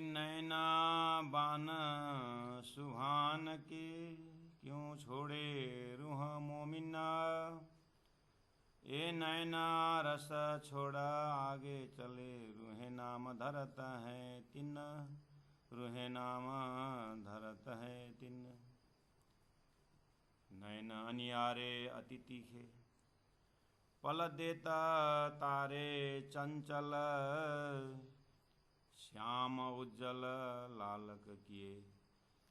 नैना बान सुहान के, क्यों छोड़े रूह मोमिना। ए नैना रस छोड़ा आगे चले, रूहे नाम धरत है तिन, रूहे नाम धरत है तिन। नैन अनियारे अति तीखे, पल देता तारे चंचल। श्याम उज्जवल लालक किए,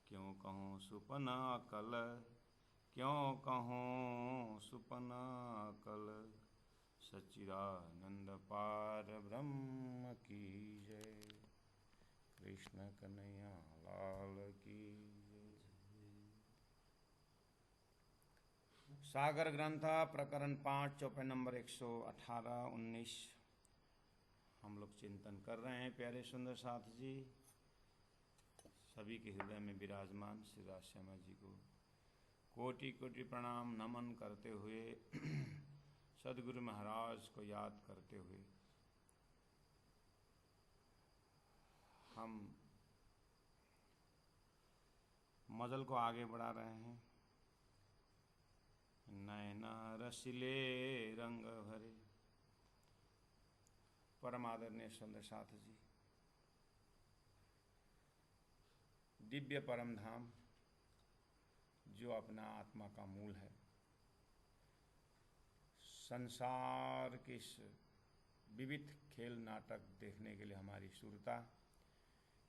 क्यों कहूँ सुपन अकल, क्यों कहूँ सुपन अकल। सच्चिदानंद पार ब्रह्म की जय। कृष्ण कन्हैया लाल की जय। सागर ग्रंथ प्रकरण 5 चौपाई नंबर 118 19 हम लोग चिंतन कर रहे हैं। प्यारे सुंदर साथ जी, सभी के हृदय में विराजमान श्री राजश्यामा जी को कोटि कोटि प्रणाम नमन करते हुए सदगुरु महाराज को याद करते हुए हम मजल को आगे बढ़ा रहे हैं। नैना रसिले रंग भरे। परम आदरणीय सुंदर साथ जी, दिव्य परम धाम जो अपना आत्मा का मूल है, संसार के इस विविध खेल नाटक देखने के लिए हमारी सुरता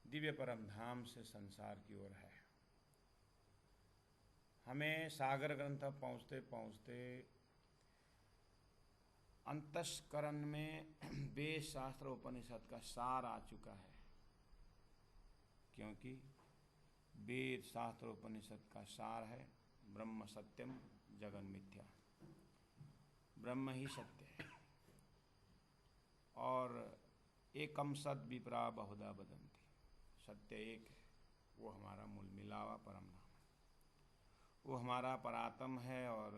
दिव्य परम धाम से संसार की ओर है। हमें सागर ग्रंथ पहुँचते पहुँचते अंतस्करण में वेद शास्त्र उपनिषद का सार आ चुका है, क्योंकि वेद शास्त्र उपनिषद का सार है ब्रह्म सत्यम जगन मिथ्या। ब्रह्म ही सत्य है और एकम सद विप्रा बहुधा वदन्ति। सत्य एक है, वो हमारा मूल मिलावा परम नाम है, वो हमारा परात्म है। और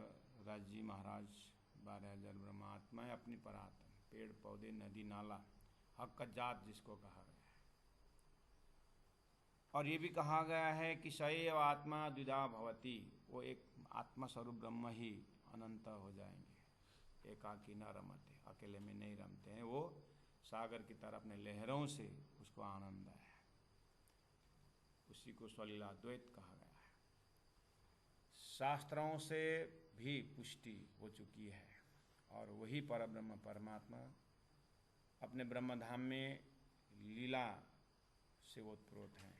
राज जी महाराज 12,000 ब्रह्मात्माएं अपनी परात्म, पेड़ पौधे नदी नाला हक जात जिसको कहा गया है। और ये भी कहा गया है कि सएव आत्मा द्विधा भवति, वो एक आत्मा स्वरूप ब्रह्म ही अनंत हो जाएंगे। एकाकी न रमते, अकेले में नहीं रमते हैं, वो सागर की तरह अपने लहरों से उसको आनंद है। उसी को स्वलीला द्वैत कहा गया है। शास्त्रों से भी पुष्टि हो चुकी है और वही परब्रह्म परमात्मा अपने ब्रह्मधाम में लीला से ओतप्रोत हैं।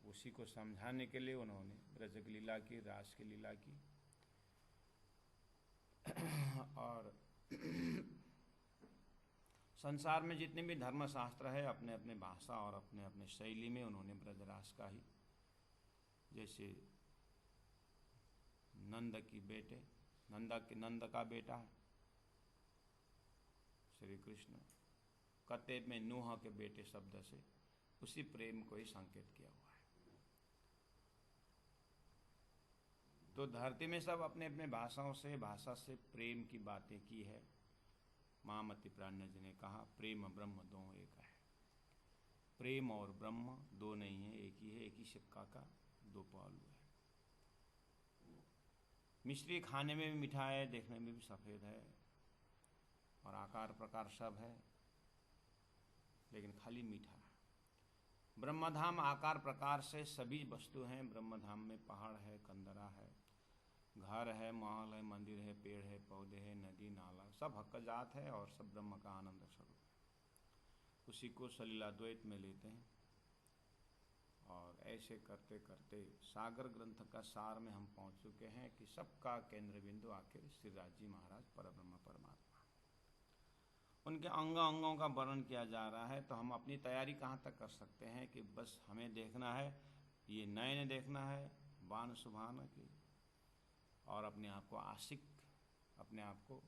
उसी को समझाने के लिए उन्होंने ब्रज की लीला की, रास की लीला की और संसार में जितने भी धर्मशास्त्र है अपने अपने भाषा और अपने अपने शैली में उन्होंने ब्रजरास का ही, जैसे नंद की बेटे नंद का बेटा है श्री कृष्ण, कते में नूह के बेटे शब्द से उसी प्रेम को ही संकेत किया हुआ है। तो धरती में सब अपने अपने भाषा से प्रेम की बातें की है। महामति प्राण जी ने कहा प्रेम ब्रह्म दो एक है। प्रेम और ब्रह्म दो नहीं है, एक ही है, एक ही सिक्का का दो पहलू है। मिश्री खाने में भी मीठा है, देखने में भी सफ़ेद है और आकार प्रकार सब है, लेकिन खाली मीठा है। ब्रह्मधाम आकार प्रकार से सभी वस्तु हैं। ब्रह्मधाम में पहाड़ है, कंदरा है, घर है, महल है, मंदिर है, पेड़ है, पौधे हैं, नदी नाला, सब हक जात है और सब ब्रह्म का आनंद स्वरूप है। उसी को सलीला द्वैत में लेते हैं और ऐसे करते करते सागर ग्रंथ का सार में हम पहुंच चुके हैं कि सबका केंद्र बिंदु आखिर श्री राज जी महाराज परब्रह्म परमात्मा, उनके अंगों का वर्णन किया जा रहा है। तो हम अपनी तैयारी कहाँ तक कर सकते हैं कि बस हमें देखना है, ये नयन देखना है बान सुभान की, और अपने आप को आशिक, अपने आप को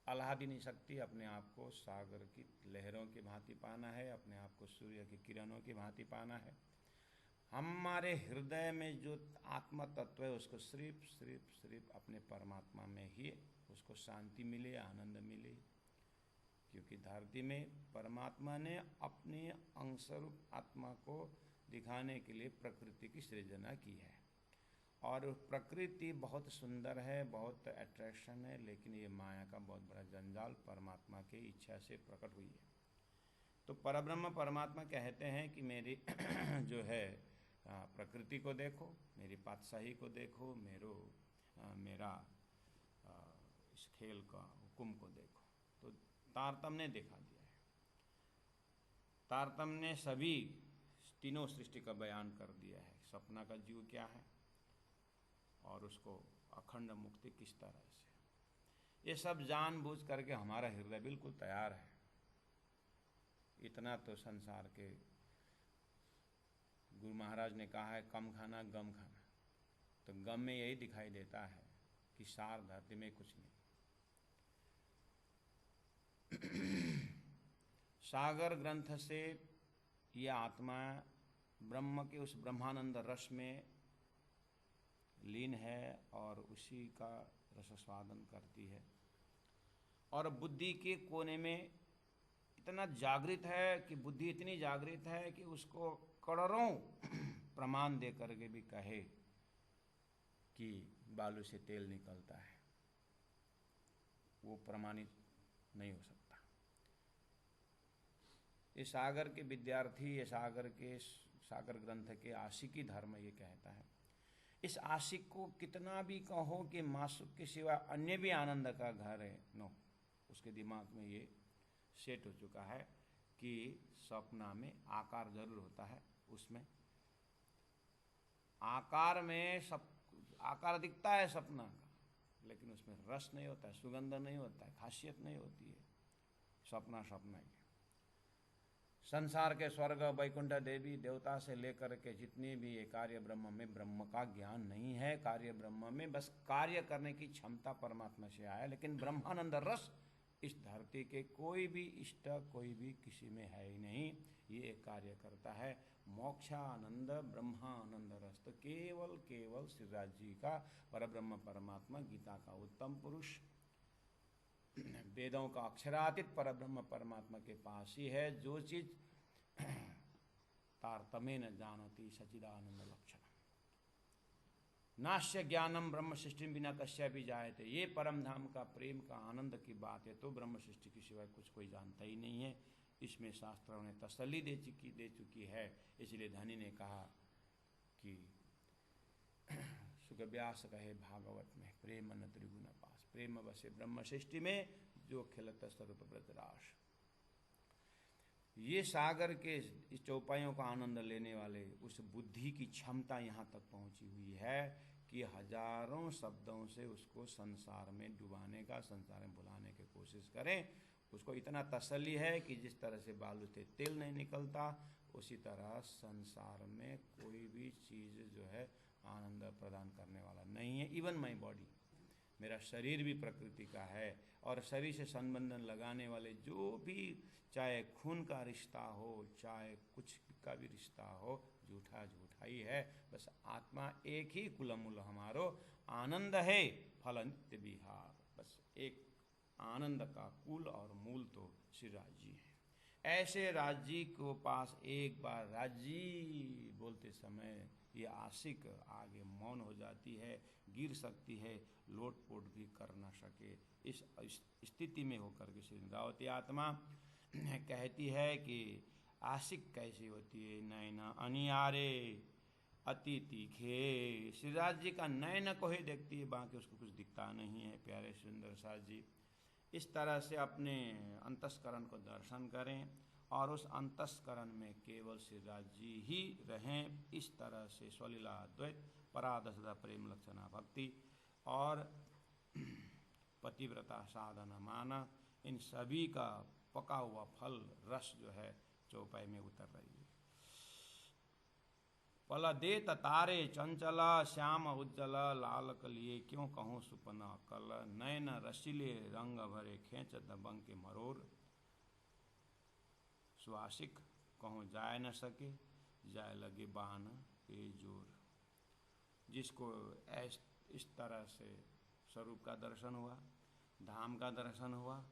आह्लादी नहीं सकती, अपने आप को सागर की लहरों की भांति पाना है, अपने आप को सूर्य की किरणों की भांति पाना है। हमारे हृदय में जो आत्मा तत्व है उसको सिर्फ अपने परमात्मा में ही उसको शांति मिले, आनंद मिले, क्योंकि धरती में परमात्मा ने अपने अंशरूप आत्मा को दिखाने के लिए प्रकृति की सृजना की है। और प्रकृति बहुत सुंदर है, बहुत अट्रैक्शन है, लेकिन ये माया का बहुत बड़ा जंजाल परमात्मा की इच्छा से प्रकट हुई है। तो परब्रह्म परमात्मा कहते हैं कि मेरी जो है प्रकृति को देखो, मेरी पातशाही को देखो, मेरा इस खेल का हुक्म को देखो। तो तारतम्य ने दिखा दिया है, तारतम्य ने सभी तीनों सृष्टि का बयान कर दिया है। सपना का जीव क्या है और उसको अखंड मुक्ति किस तरह से, ये सब जानबूझ करके हमारा हृदय बिल्कुल तैयार है। इतना तो संसार के गुरु महाराज ने कहा है, कम खाना गम खाना। तो गम में यही दिखाई देता है कि सार धरती में कुछ नहीं। सागर ग्रंथ से यह आत्मा ब्रह्म के उस ब्रह्मानंद रस में लीन है और उसी का रसस्वादन करती है। और बुद्धि के कोने में इतना जागृत है कि बुद्धि इतनी जागृत है कि उसको करोड़ों प्रमाण दे करके भी कहे कि बालू से तेल निकलता है, वो प्रमाणित नहीं हो सकता। ये सागर के विद्यार्थी, ये सागर ग्रंथ के आशिकी धर्म ये कहता है। इस आशिक को कितना भी कहो कि मासुक के सिवा अन्य भी आनंद का घर है, नो, उसके दिमाग में ये सेट हो चुका है कि सपना में आकार जरूर होता है, उसमें आकार में सब आकार दिखता है सपना का, लेकिन उसमें रस नहीं होता है, सुगंध नहीं होता है, खासियत नहीं होती है। सपना ही संसार के स्वर्ग वैकुंठ देवी देवता से लेकर के जितनी भी ये कार्य ब्रह्म में ब्रह्म का ज्ञान नहीं है। कार्य ब्रह्म में बस कार्य करने की क्षमता परमात्मा से आया, लेकिन ब्रह्मानंद रस इस धरती के कोई भी इष्ट, कोई भी किसी में है ही नहीं। ये एक कार्य करता है, मोक्षानंद ब्रह्मानंद रस। तो केवल श्रीराज जी का परब्रह्म परमात्मा, गीता का उत्तम पुरुष, वेदों का अक्षरातीत परब्रह्म परमात्मा के पास ही है जो चीज तारतम्य न जानती सचिदानंद लक्षण नाश्य ज्ञानम ब्रह्म सृष्टि बिना कश्या भी जायते। ये परम धाम का प्रेम का आनंद की बात है, तो ब्रह्म सृष्टि के सिवाय कुछ कोई जानता ही नहीं है। इसमें शास्त्रों ने तसल्ली दे चुकी है। इसलिए धनी ने कहा कि सुखव्यास कहे भागवत में, प्रेम न त्रिगुण पास, प्रेम बसे ब्रह्म सृष्टि में जो खिलत स्वरूप ब्रजरास। ये सागर के इस चौपाइयों का आनंद लेने वाले उस बुद्धि की क्षमता यहाँ तक पहुँची हुई है कि हजारों शब्दों से उसको संसार में डुबाने का, संसार में भुलाने की कोशिश करें। उसको इतना तसल्ली है कि जिस तरह से बालू से तेल नहीं निकलता, उसी तरह संसार में कोई भी चीज़ जो है आनंद प्रदान करने वाला नहीं है। इवन माई बॉडी, मेरा शरीर भी प्रकृति का है, और शरीर से संबंधन लगाने वाले जो भी, चाहे खून का रिश्ता हो, चाहे कुछ का भी रिश्ता हो, झूठा ही है। बस आत्मा एक ही कुलमूल हमारो आनंद है, फल नित्य विहार। बस एक आनंद का कुल और मूल तो श्री राज जी है। ऐसे राज जी को पास एक बार राज जी बोलते समय ये आशिक आगे मौन हो जाती है, गिर सकती है, लोटपोट भी कर ना सके। इस स्थिति में होकर के श्री इंद्रावती आत्मा कहती है कि आशिक कैसी होती है, नैना अनियारे अति तीखे। श्रीराज जी का नैन को ही देखती है, बाकी उसको कुछ दिखता नहीं है। प्यारे सुंदर साथ जी, इस तरह से अपने अंतस्करण को दर्शन करें और उस अंतस्करण में केवल श्रीराज जी ही रहें। इस तरह से स्वलीला द्वैत, परादशदा प्रेम लक्षणा भक्ति और पतिव्रता साधना माना, इन सभी का पका हुआ फल रस जो है चौपाई में उतर रही है। पल देत तारे चंचला श्याम उज्जल, लाल कलिए क्यों कहूँ सुपना कल, नयन रसीले रंग भरे खेच दबंग के मरोर, सुआशिक कहूँ जाय न सके, जाय लगे बान के जोर। जिसको इस तरह से स्वरूप का दर्शन हुआ, धाम का दर्शन हुआ,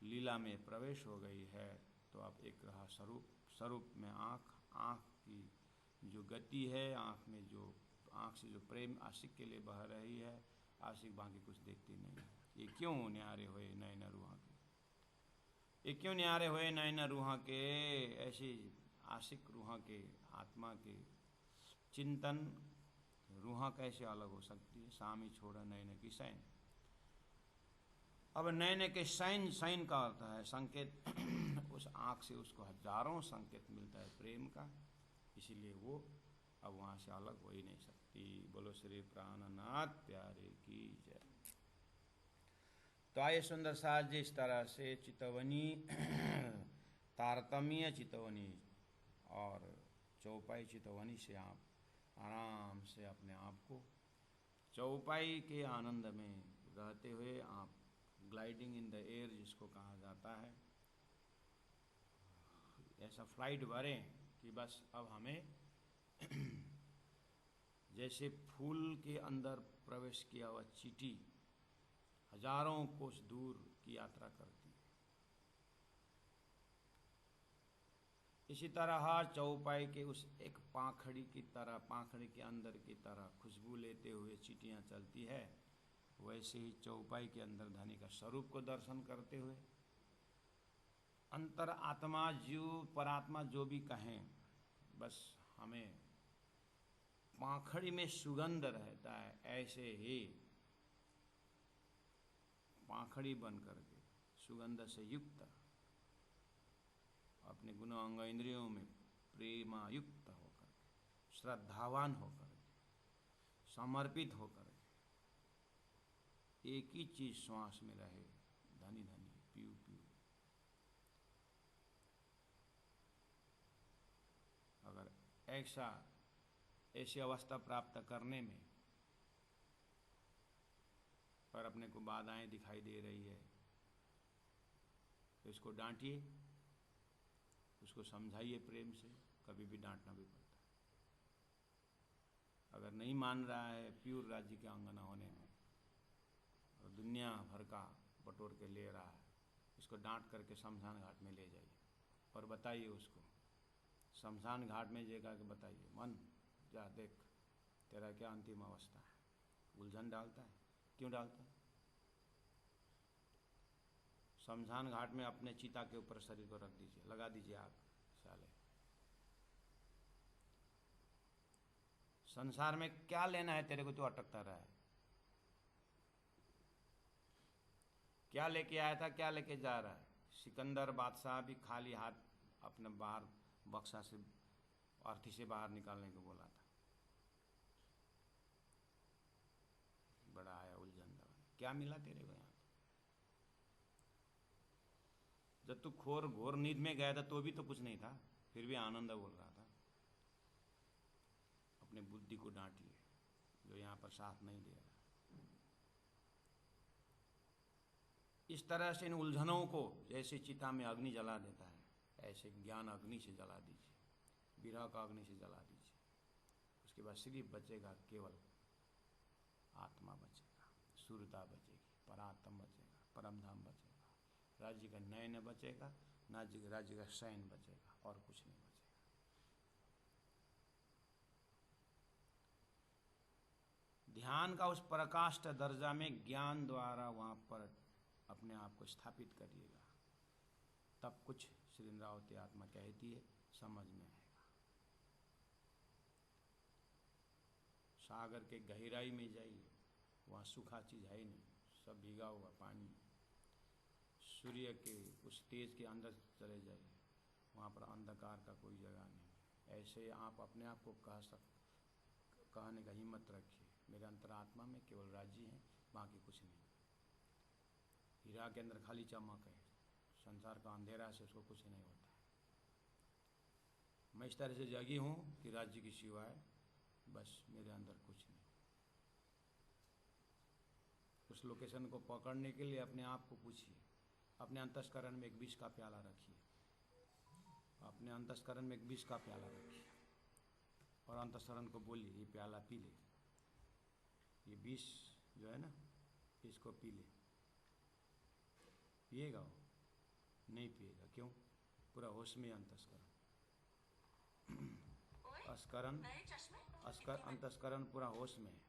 लीला में प्रवेश हो गई है, तो अब एक रहा स्वरूप, स्वरूप में आँख, आँख की जो गति है, आँख में जो, आँख से जो प्रेम आशिक के लिए बह रही है, आशिक बाकी कुछ देखती नहीं है। ये क्यों न्यारे हुए नैन रूहां के, ये क्यों न्यारे हुए नैन रूहां के, ऐसी आशिक रूहां के, आत्मा के चिंतन रूहां कैसे अलग हो सकती है। सामी छोड़ा नैन की सैन। अब नैन के सैन, सैन का अर्थ है संकेत उस आँख से उसको हजारों संकेत मिलता है प्रेम का, इसीलिए वो अब वहाँ से अलग हो ही नहीं सकती। बोलो श्री प्राणनाथ प्यारे की जय। तो आइए सुंदर साज जी, इस तरह से चितवनी तारतम्य चितवनी और चौपाई चितवनी से आप आराम से अपने आप को चौपाई के आनंद में रहते हुए आप ग्लाइडिंग इन द एयर जिसको कहा जाता है, ऐसा फ्लाइट भरें कि बस अब हमें जैसे फूल के अंदर प्रवेश किया हुआ चींटी हजारों कोस दूर की यात्रा करती है, इसी तरह चौपाई के उस एक पाखड़ी की तरह, पाखड़ी के अंदर की तरह खुशबू लेते हुए चींटियाँ चलती है, वैसे ही चौपाई के अंदर धनी का स्वरूप को दर्शन करते हुए अंतर आत्मा, जीव, परात्मा जो भी कहें, बस हमें पाखड़ी में सुगंध रहता है, ऐसे ही पाखड़ी बन करके सुगंध से युक्त अपने गुण अंग इंद्रियों में प्रेमायुक्त होकर, श्रद्धावान होकर, समर्पित होकर एक ही चीज श्वास में रहे, धनी धनी पीऊ पीऊ। अगर ऐसी अवस्था प्राप्त करने में पर अपने को बाधाएं दिखाई दे रही है, तो इसको डांटिए, उसको समझाइए प्रेम से, कभी भी डांटना भी पड़ता है। अगर नहीं मान रहा है प्योर राज्य के अंगना होने में और दुनिया भर का बटोर के ले रहा है, इसको डांट करके शमशान घाट में ले जाइए और बताइए उसको, शमशान घाट में जगह के बताइए, मन जा देख तेरा क्या अंतिम अवस्था है। उलझन डालता है, क्यों डालता है? शमशान घाट में अपने चिता के ऊपर शरीर को रख दीजिए, लगा दीजिए आग, साले संसार में क्या लेना है तेरे को, तो अटकता रहा है। क्या लेके आया था, क्या लेके जा रहा है? सिकंदर बादशाह भी खाली हाथ अपने बाहर बक्सा से, अर्थी से बाहर निकालने को बोला था, बड़ा आया उलझन दवा, क्या मिला तेरे को यहाँ? जब तू घोर नींद में गया था तो भी तो कुछ नहीं था, फिर भी आनंद बोल रहा था। अपने बुद्धि को डांटिए जो यहाँ पर साथ नहीं दे रहा। इस तरह से इन उलझनों को जैसे चिता में अग्नि जला देता है, ऐसे ज्ञान अग्नि से जला दीजिए, विरह का अग्नि से जला दीजिए। उसके बाद सिर्फ बचेगा केवल आत्मा बचेगा, सुरता बचेगी, परात्म बचेगा, परमधाम बचेगा, राज्य का नयन बचेगा, राज्य का शयन बचेगा, और कुछ नहीं बचेगा। ध्यान का उस प्रकाष्ठ दर्जा में ज्ञान द्वारा वहां पर अपने आप को स्थापित करिएगा, तब कुछ श्रीन्द्रावती आत्मा कहती है समझ में आएगा। सागर के गहराई में जाइए, वहाँ सूखा चीज है ही नहीं, सब भीगा हुआ पानी। सूर्य के उस तेज के अंदर चले जाइए, वहाँ पर अंधकार का कोई जगह नहीं। ऐसे आप अपने आप को कहने का हिम्मत रखिए, मेरे अंतरात्मा में केवल राज्य है, बाकी कुछ नहीं। हीरा के अंदर खाली चमक है, संसार का अंधेरा से उसको कुछ नहीं होता है। मैं इस तरह से जगी हूँ कि राज्य की सिवाय बस मेरे अंदर कुछ नहीं। उस लोकेशन को पकड़ने के लिए अपने आप को पूछिए, अपने अंतस्करण में एक विष का प्याला रखिए, अपने अंतस्करण में एक विष का प्याला रखिए और अंतस्करण को बोलिए ये प्याला पी ले, ये विष जो है ना, इसको पी ले। पिएगा वो, नहीं पिएगा। क्यों? पूरा होश में अंतस्करण, अस्करण अंतस्करण पूरा होश में है।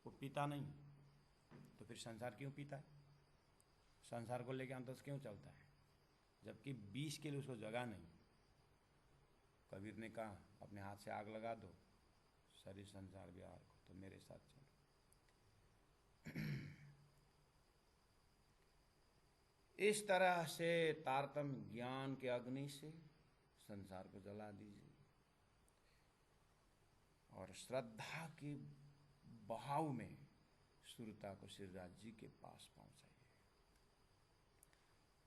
वो पीता नहीं तो फिर संसार क्यों पीता है? संसार को लेकर अंतस क्यों चलता है? जबकि 20 के लिए उसको जगह नहीं। कबीर ने कहा अपने हाथ से आग लगा दो सारी संसार विहार को, तो मेरे साथ चलो। इस तरह से तारतम्य ज्ञान के अग्नि से संसार को जला दीजिए और श्रद्धा के बहाव में सुरता को श्रीराज जी के पास पहुंचाइए।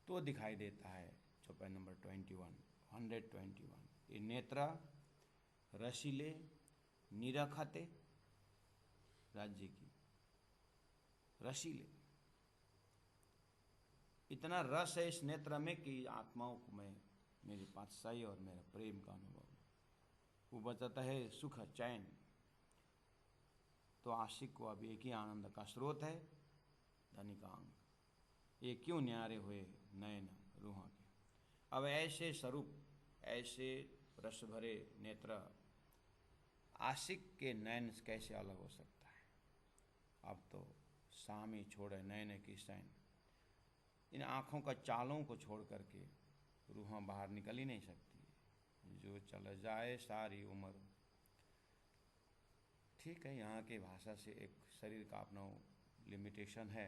तो दिखाई देता है चौपाई नंबर 121, ये नेत्र रसीले निरखते राज्य की, रसीले, इतना रस है इस नेत्र में कि आत्माओं को मैं मेरी पातशाही और मेरा प्रेम का अनुभव, वो बचाता है सुख चैन। तो आशिक को अब एक ही आनंद का स्रोत है, धनिकांग, ये क्यों न्यारे हुए नयन रूह के। अब ऐसे स्वरूप, ऐसे रस भरे नेत्र आशिक के नयन कैसे अलग हो सकता है? अब तो सामी छोड़े नयन की सैन, इन आँखों का चालों को छोड़ करके रूह बाहर निकल ही नहीं सकती। जो चल जाए सारी उम्र, ठीक है, यहाँ की भाषा से एक शरीर का अपना लिमिटेशन है,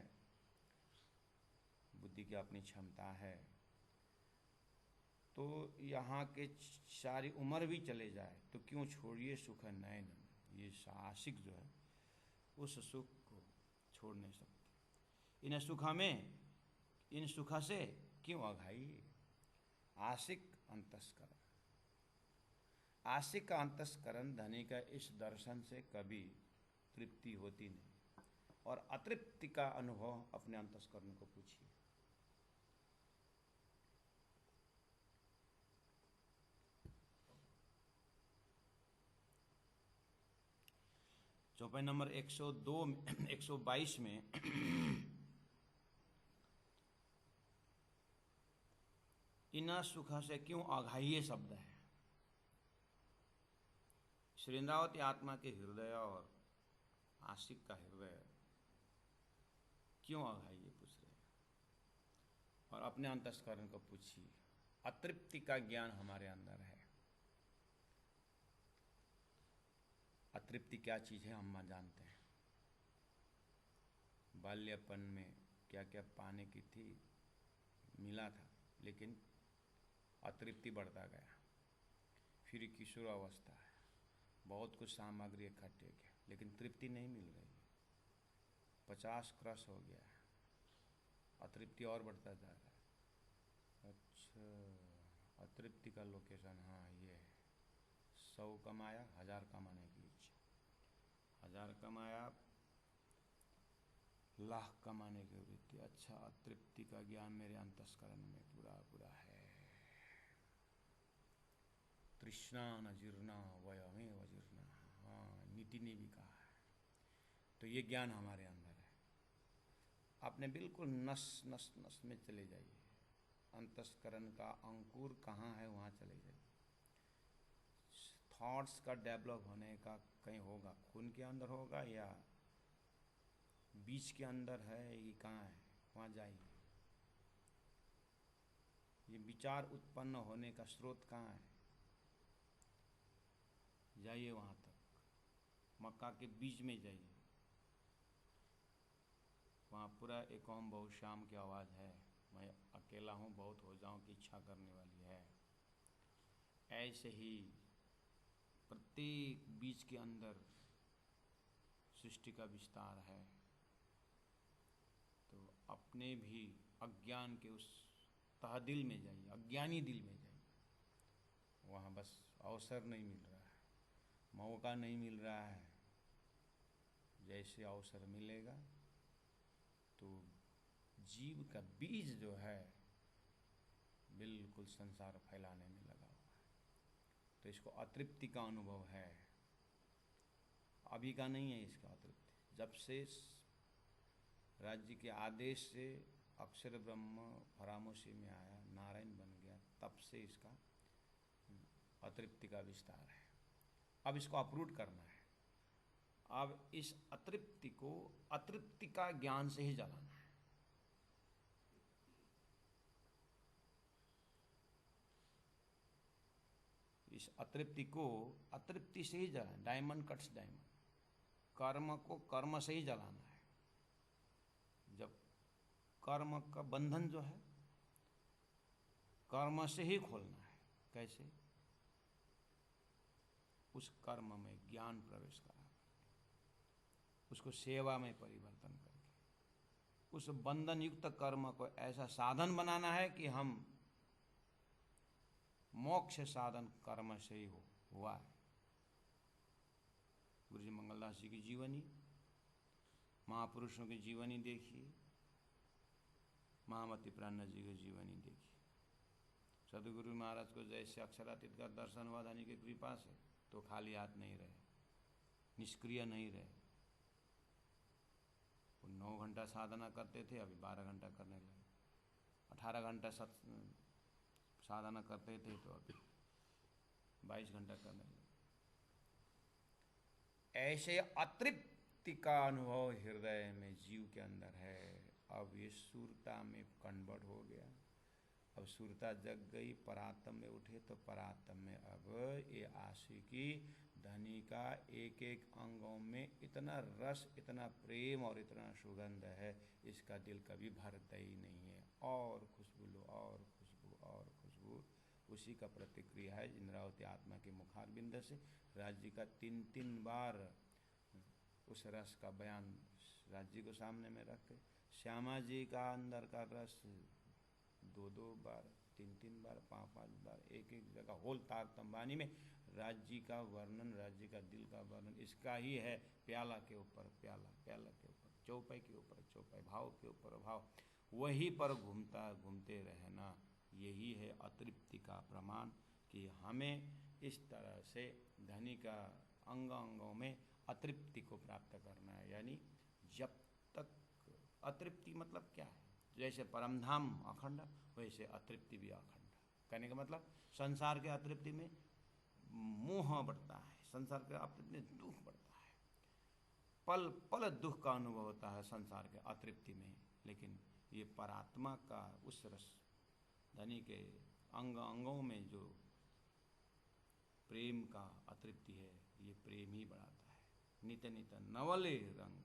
बुद्धि की अपनी क्षमता है, तो यहाँ के सारी उम्र भी चले जाए तो क्यों छोड़िए सुख नयन। ये आशिक जो है उस सुख को छोड़ नहीं सकते। इन सुख में, इन सुख से क्यों अघाइए। आशिक अंतस्करण, आशिक का अंतस्करण धनी का इस दर्शन से कभी तृप्ति होती नहीं, और अतृप्ति का अनुभव अपने अंतस्करण को पूछिए। चौपाई नंबर 122 में इना सुख से क्यों अघाइए शब्द है। श्रीन्द्रावती आत्मा के हृदय और आशिक का हृदय क्यों अघाइए पूछ रहे हैं, और अपने अंतस्करण को पूछिए। अतृप्ति का ज्ञान हमारे अंदर है। अतृप्ति क्या चीज़ है हम जानते हैं। बाल्यपन में क्या क्या पाने की थी, मिला था, लेकिन अतृप्ति बढ़ता गया। फिर किशोर अवस्था है, बहुत कुछ सामग्री इकट्ठे की, लेकिन तृप्ति नहीं मिल रही। 50 क्रॉस हो गया है, अतृप्ति और बढ़ता जा रहा है। अच्छा, अतृप्ति का लोकेशन, हाँ ये है। 100 कमाया, 1000 कमाने की इच्छा, 1000 कमाया, लाख कमाने की वृत्ति। अच्छा, अतृप्ति का ज्ञान मेरे अंतस्करण में पूरा पूरा है। तृष्णा न जीर्णा वयमे वजीर्णा, हाँ नीति ने भी कहा है। तो ये ज्ञान हमारे अंदर है। आपने बिल्कुल नस नस नस में चले जाइए, अंतस्करण का अंकुर कहाँ है वहाँ चले जाइए। थॉट्स का डेवलप होने का कहीं होगा, खून के अंदर होगा या बीज के अंदर है, ये कहाँ है, वहाँ जाइए। ये विचार उत्पन्न होने का स्रोत कहाँ है, जाइए वहाँ तक। मक्का के बीज में जाइए, वहाँ पूरा एक ओम बहुत शाम की आवाज़ है, मैं अकेला हूँ बहुत हो जाऊँ की इच्छा करने वाली है। ऐसे ही प्रत्येक बीज के अंदर सृष्टि का विस्तार है। तो अपने भी अज्ञान के उस तहदिल में जाइए, अज्ञानी दिल में जाइए। वहाँ बस अवसर नहीं मिल रहा है, मौका नहीं मिल रहा है। जैसे अवसर मिलेगा तो जीव का बीज जो है बिल्कुल संसार फैलाने में लगा हुआ है। तो इसको अतृप्ति का अनुभव है, अभी का नहीं है इसका अतृप्ति। जब से राज्य के आदेश से अक्षर ब्रह्म फरामोशी में आया, नारायण बन गया, तब से इसका अतृप्ति का विस्तार है। अब इसको अप्रूट करना है। अब इस अतृप्ति को अतृप्ति का ज्ञान से ही जलाना है। इस अतृप्ति को अतृप्ति से ही जलाना। Diamond cuts diamond. कर्म को कर्म से ही जलाना है। जब कर्म का बंधन जो है कर्म से ही खोलना है। कैसे? उस कर्म में ज्ञान प्रवेश करा, उसको सेवा में परिवर्तन करके, उस बंधन युक्त कर्म को ऐसा साधन बनाना है कि हम मोक्ष साधन कर्म से ही हुआ है। गुरु जी मंगलदास जी की जीवनी, महापुरुषों की जीवनी देखिए, महामती प्राणनाथ जी की जीवनी देखिए। सदगुरु महाराज को जैसे अक्षरातीत का दर्शन हुआ धनी की कृपा से, तो खाली हाथ नहीं रहे, निष्क्रिय नहीं रहे। वो 9 घंटा साधना करते थे, अभी 12 घंटा करने लगे। 18 घंटा साधना करते थे, तो अभी 22 घंटा करने लगे। ऐसे अतृप्ति का अनुभव हृदय में जीव के अंदर है। अब ये सूरता में कन्वर्ट हो गया। अब सूरता जग गई, परात्म में उठे, तो परात्म में अब ये आशिकी धनी का एक एक अंगों में इतना रस, इतना प्रेम और इतना सुगंध है, इसका दिल कभी भरता ही नहीं है। और खुशबू लो, और खुशबू, और खुशबू। उसी का प्रतिक्रिया है इंद्रावती आत्मा के मुखारबिंद से राज्य का 3-3 बार उस रस का बयान राज्य को सामने में रख के, श्यामा जी का अंदर का रस 2-2 बार, 3-3 बार, 5-5 बार, एक जगह होल तारतंबानी में राज्य का वर्णन, राज्य का दिल का वर्णन इसका ही है। प्याला के ऊपर प्याला, प्याला के ऊपर चौपाई, के ऊपर चौपाई, भाव के ऊपर भाव, वहीं पर घूमते रहना। यही है अतृप्ति का प्रमाण कि हमें इस तरह से धनी का अंगों में अतृप्ति को प्राप्त करना है। यानी जब तक अतृप्ति मतलब क्या है? जैसे परमधाम अखंड, वैसे अतृप्ति भी अखंड। कहने का मतलब संसार के अतृप्ति में मोह बढ़ता है, संसार के अतृप्ति में दुख बढ़ता है, पल पल दुख का अनुभव होता है संसार के अतृप्ति में। लेकिन ये परात्मा का उस रस धनी के अंगों में जो प्रेम का अतृप्ति है, ये प्रेम ही बढ़ाता है। नित नित नवले रंग,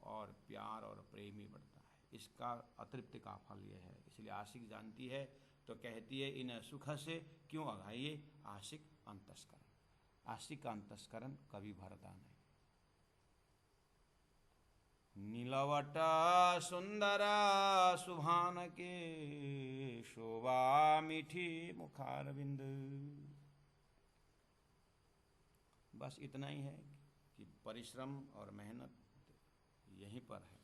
और प्यार और प्रेम ही बढ़ता है। इसका अतृप्ति का फल यह है। इसलिए आशिक जानती है तो कहती है, इन सुख से क्यों अघाइए आशिक अंतस्करण। आशिक का अंतस्करण कभी भरता नहीं। नीलवट सुंदर सुभान के, शोभा मीठी मुखारविंद। बस इतना ही है कि परिश्रम और मेहनत यहीं पर है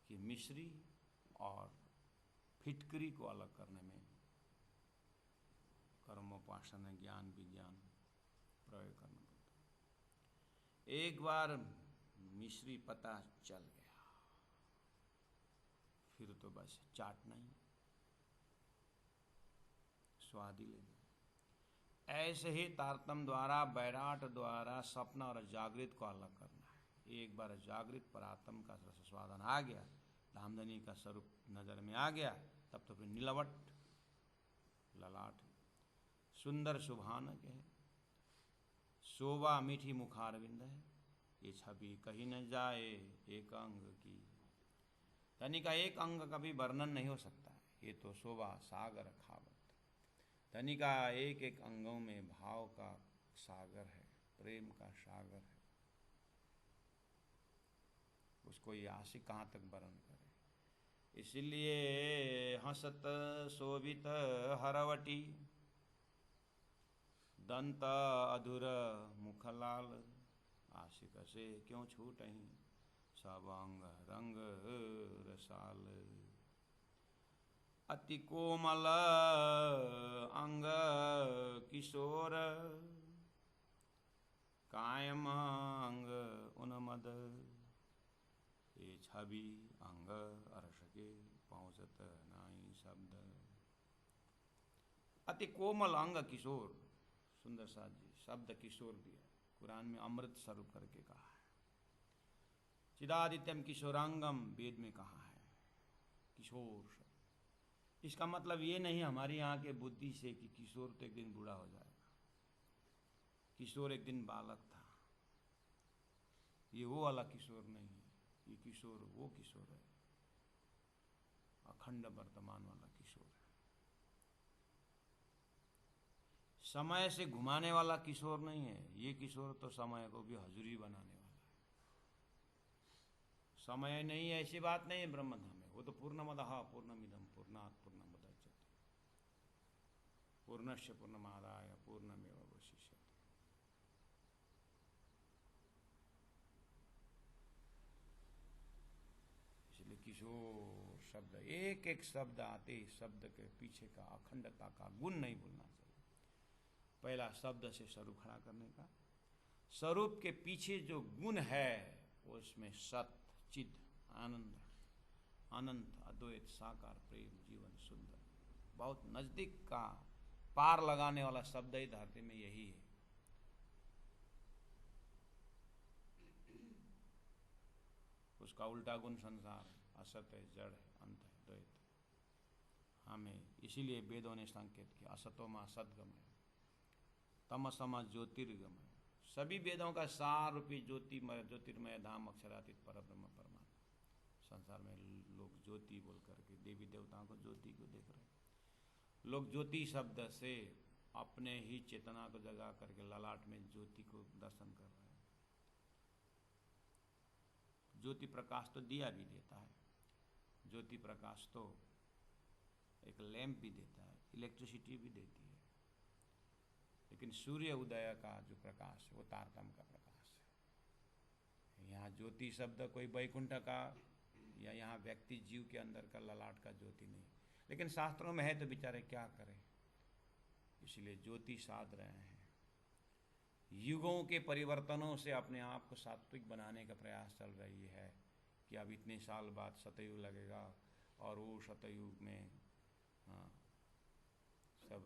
कि मिश्री और फिटकरी को अलग करने में कर्मोपासना, ज्ञान विज्ञान प्रयोग करना पड़ता है। एक बार मिश्री पता चल गया, फिर तो बस चाटना ही, स्वाद ही लेना। ऐसे ही तारतम द्वारा, बैराट द्वारा स्वप्न और जागृत को अलग करना है। एक बार जागृत परात्म का स्वादन आ गया, धामधनी का स्वरूप नजर में आ गया, तब तो फिर नीलवट ललाट, सुंदर शुभानक है, शोभा मीठी मुखारविंद है। ये छवि कहीं न जाए एक अंग की। धनी का एक अंग कभी वर्णन नहीं हो सकता है। ये तो शोभा सागर खावत। धनी का एक एक अंगों में भाव का सागर है, प्रेम का सागर है। उसको ये आशिक कहाँ तक वर्णन करे। इसलिए हसत शोभित हरवटी, दंत अधुर मुखलाल। आशिक से क्यों छूटहीं सब अंग रंग रसाल। अति कोमल अंग किशोर, कायम अंग उन्मद, ये छवि अंग अर्श के पहुँचत नाई शब्द। अति कोमल अंग किशोर, सुंदर साथ जी शब्द किशोर दिया, कुरान में अमृत स्वरूप करके कहा है। चिदादित्यम किशोरांगम वेद में कहा है किशोर। इसका मतलब ये नहीं हमारी यहाँ के बुद्धि से कि किशोर तो एक दिन बूढ़ा हो जाएगा, किशोर एक दिन बालक था, ये वो वाला किशोर नहीं है। ये किशोर वो किशोर है, अखंड वर्तमान वाला किशोर है। समय से घुमाने वाला किशोर नहीं है ये किशोर, तो समय को भी हजूरी बनाने वाला है। समय नहीं है ऐसी बात नहीं है ब्रह्मधाम में, वो तो पूर्णमदः पूर्णमिदं पूर्णात् पूर्णमुदच्यते पूर्णस्य पूर्णमादाय पूर्णमेवावशिष्यते। इसलिए किशोर शब्द, एक एक शब्द आते शब्द के पीछे का अखंडता का गुण नहीं भूलना चाहिए। पहला शब्द से स्वरूप खड़ा करने का, स्वरूप के पीछे जो गुण है उसमें सत चिद आनंद अनंत अद्वैत साकार प्रेम जीवन सुंदर, बहुत नजदीक का पार लगाने वाला शब्द ही धरती में यही है। उसका उल्टा गुण संसार असत है, जड़ है, अंत है, द्वैत। हमें इसीलिए वेदों ने संकेत किया असतोमा सदगमय तमसमा ज्योतिर्गमय। सभी वेदों का सार रूपी ज्योतिर्मय धाम अक्षरातीत परब्रह्म परमात्मा। संसार में लोग ज्योति बोल करके देवी देवताओं को ज्योति को देख रहे हैं। लोग ज्योति शब्द से अपने ही चेतना को जगा करके ललाट में ज्योति को दर्शन कर रहे हैं। ज्योति प्रकाश तो दिया भी देता है, ज्योति प्रकाश तो एक लैंप भी देता है, इलेक्ट्रिसिटी भी देती है, लेकिन सूर्य उदय का जो प्रकाश है वो तारतम्य का प्रकाश है। यहाँ ज्योति शब्द कोई वैकुंठ का या यहाँ व्यक्ति जीव के अंदर का ललाट का ज्योति नहीं, लेकिन शास्त्रों में है तो बेचारे क्या करें, इसलिए ज्योति साध रहे हैं। युगों के परिवर्तनों से अपने आप को सात्विक बनाने का प्रयास चल रही है कि अब इतने साल बाद सतयुग लगेगा और वो सतयुग में सब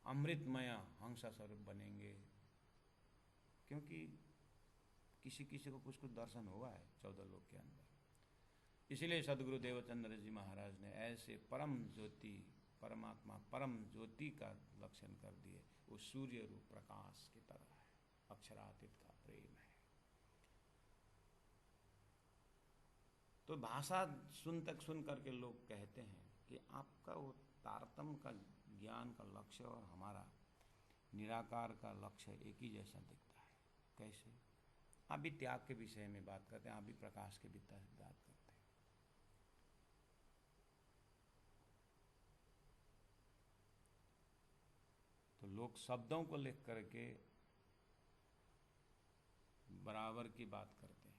अमृतमय हंस स्वरूप बनेंगे, क्योंकि किसी किसी को कुछ कुछ दर्शन हुआ है 14 लोक के अंदर। इसलिए सदगुरु देवचंद्र जी महाराज ने ऐसे परम ज्योति परमात्मा परम ज्योति का लक्षण कर दिए। वो सूर्य रूप प्रकाश की तरह है, अक्षरातीत का प्रेम है। तो भाषा सुन करके लोग कहते हैं कि आपका वो तारतम्य का ज्ञान का लक्ष्य और हमारा निराकार का लक्ष्य एक ही जैसा दिखता है। कैसे? आप भी त्याग के विषय में बात करते हैं, आप भी प्रकाश के विषय में बात करते हैं। तो लोग शब्दों को लेकर करके बराबर की बात करते हैं।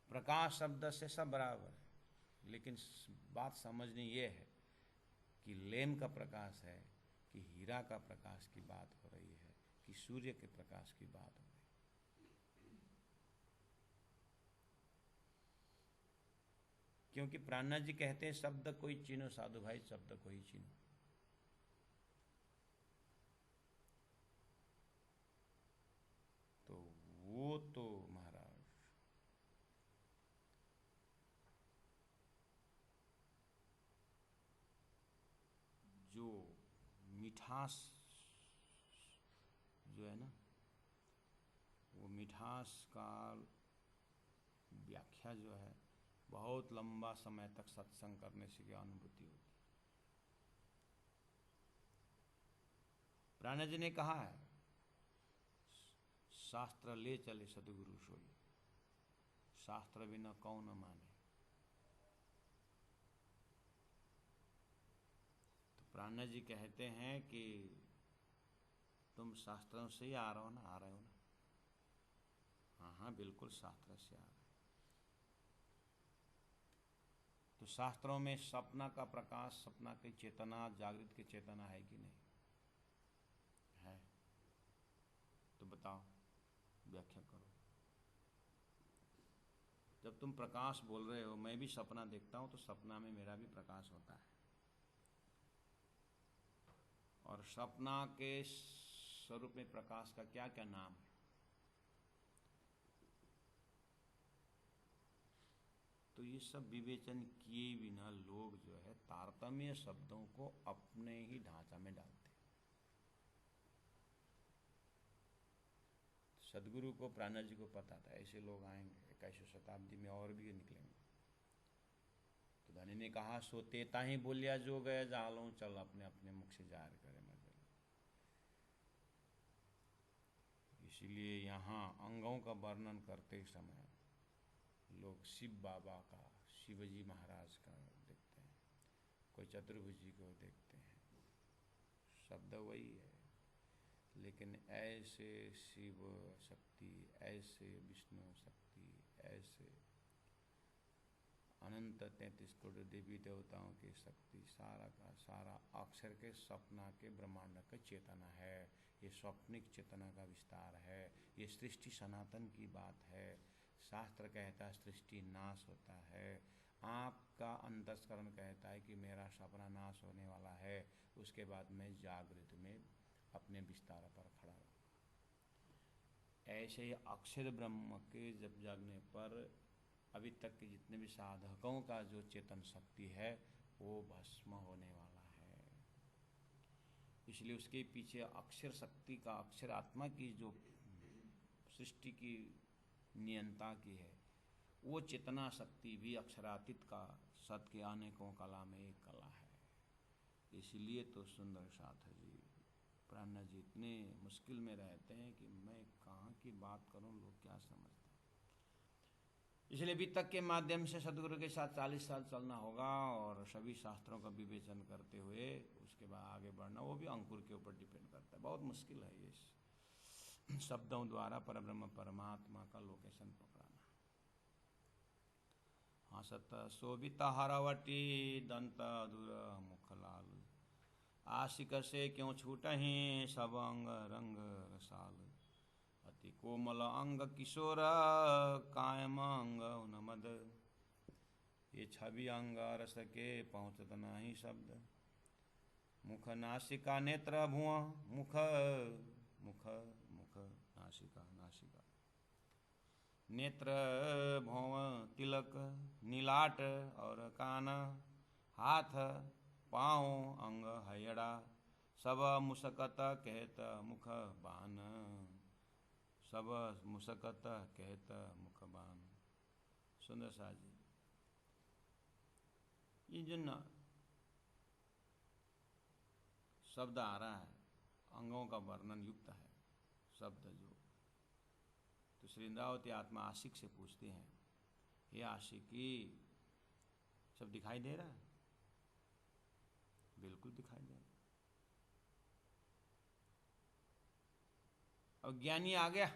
प्रकाश शब्द से सब बराबर है, लेकिन बात समझनी ये है कि लेम का प्रकाश है कि हीरा का प्रकाश की बात हो रही है कि सूर्य के प्रकाश की बात हो रही है। क्योंकि प्राणनाथ जी कहते हैं शब्द कोई चिन्हो साधु भाई, शब्द को ही चिन्हो। तो वो तो महाराज जो मिठास जो है ना, वो मिठास का व्याख्या जो है बहुत लंबा समय तक सत्संग करने से क्या अनुभूति होती। प्राणनाथ जी ने कहा है शास्त्र ले चले सदगुरु सोई, शास्त्र बिना कौन न माने। तो प्राणनाथ जी कहते हैं कि तुम शास्त्रों से ही आ रहे हो ना, आ रहे हो ना? हाँ हाँ बिल्कुल शास्त्र से आ रहे। तो शास्त्रों में सपना का प्रकाश, सपना की चेतना, जागृत की चेतना है कि नहीं है? तो बताओ, व्याख्या करो। जब तुम प्रकाश बोल रहे हो, मैं भी सपना देखता हूं तो सपना में मेरा भी प्रकाश होता है। और सपना के स्वरूप में प्रकाश का क्या क्या नाम है? तो ये सब विवेचन किए बिना लोग जो है तारतम्य शब्दों को अपने ही ढांचा में डालते हैं। सदगुरु को, प्राणा जी को पता था ऐसे लोग आएंगे, 21वीं शताब्दी में और भी निकलेंगे। तो धनी ने कहा, सोते ताही बोलिया जो गए जालो, चल अपने अपने मुख से जाहिर करे मत। इसीलिए यहाँ अंगों का वर्णन करते समय लोग शिव बाबा का, शिवजी महाराज का देखते हैं, कोई चतुर्भुजी को देखते हैं, शब्द वही है, लेकिन ऐसे शिव शक्ति, ऐसे विष्णु शक्ति, ऐसे अनंत 33 करोड़ देवी देवताओं की शक्ति, सारा का सारा अक्षर के सपना के ब्रह्मांड का चेतना है। ये स्वप्निक चेतना का विस्तार है। ये सृष्टि सनातन की बात है। शास्त्र कहता है सृष्टि नाश होता है, आपका अंतस्करण कहता है कि मेरा सपना नाश होने वाला है, उसके बाद मैं जागृत में अपने विस्तार पर खड़ा रहूँगा। ऐसे ही अक्षर ब्रह्म के जब जागने पर अभी तक के जितने भी साधकों का जो चेतन शक्ति है वो भस्म होने वाला है। इसलिए उसके पीछे अक्षर शक्ति का, अक्षर आत्मा की जो सृष्टि की नियंता की है, वो चेतना शक्ति भी अक्षरातीत का सत के अनेकों कला में एक कला है। इसलिए तो सुंदर साथ जी, प्राणा जी इतने मुश्किल में रहते हैं कि मैं कहाँ की बात करूं, लोग क्या समझते हैं। इसलिए वितक के माध्यम से सदगुरु के साथ 40 साल चलना होगा और सभी शास्त्रों का विवेचन करते हुए उसके बाद आगे बढ़ना, वो भी अंकुर के ऊपर डिपेंड करता है। बहुत मुश्किल है ये शब्दों द्वारा परब्रह्म परमात्मा का लोकेशन पकड़ाना। हसत शोभित हरवटी दंत दूर मुख लाल, आशिक से क्यों छूटहि सब अंग रंग रसाल, अति कोमल अंग किशोर कायम अंग उन्मद, ये छवि अंग रस के पहुँचत नहीं शब्द, मुख नासिका नेत्र भुआ, मुख मुख मुख नासिका नासिका, नेत्र भौं तिलक नीलाट और कान, हाथ पाँव अंग हयड़ा, सब मुसकत कहत मुख बान, सब मुसकत कहत मुख बान। सुंदर सा जी, ये जो न शब्द आ रहा है अंगों का वर्णन युक्त है शब्द जो, तो श्री इंद्रावती आत्मा आशिक से पूछते हैं, ये आशिकी सब दिखाई दे रहा है? बिल्कुल दिखाई दे रहा है। और ज्ञानी आ गया,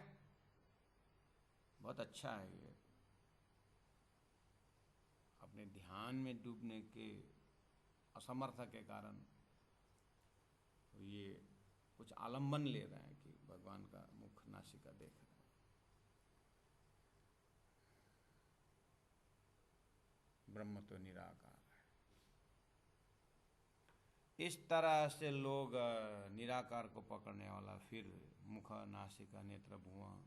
बहुत अच्छा है ये, अपने ध्यान में डूबने के असमर्थ के कारण तो ये कुछ आलम्बन ले रहे हैं कि भगवान का मुख नासिका देख रहे हैं। ब्रह्म तो निराकार है। इस तरह से लोग निराकार को पकड़ने वाला, फिर मुख नासिका नेत्र भुआ,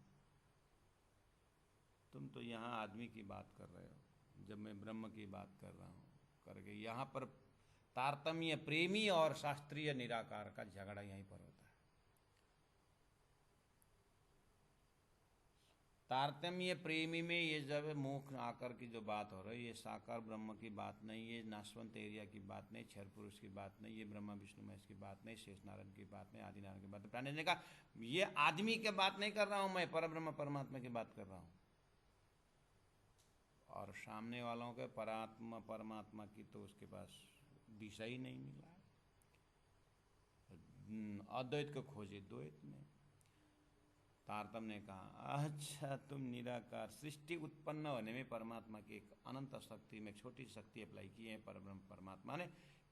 तुम तो यहाँ आदमी की बात कर रहे हो, जब मैं ब्रह्म की बात कर रहा हूँ करके, यहाँ पर तारतम्य प्रेमी और शास्त्रीय निराकार का झगड़ा यहीं पर होता है। तारतम्य प्रेमी में ये जब मुख आकर की जो बात हो रही है, ये साकार ब्रह्म की बात नहीं, ये नाशवंत एरिया की बात नहीं, क्षर पुरुष की बात नहीं, ये ब्रह्मा विष्णु महेश की बात नहीं, शेष नारायण की बात नहीं, आदि नारायण की बात नहीं। प्राणी ने कहा ये आदमी की बात नहीं कर रहा हूं मैं, परब्रह्म परमात्मा की बात कर रहा हूं। और सामने वालों के परात्मा परमात्मा की तो उसके पास दिशा ही नहीं मिला है। अद्वैत को खोजे द्वैत में, तारतम्य ने कहा, अच्छा तुम निराकार, सृष्टि उत्पन्न होने में परमात्मा की एक अनंत शक्ति में छोटी शक्ति अप्लाई की है परमात्मा ने,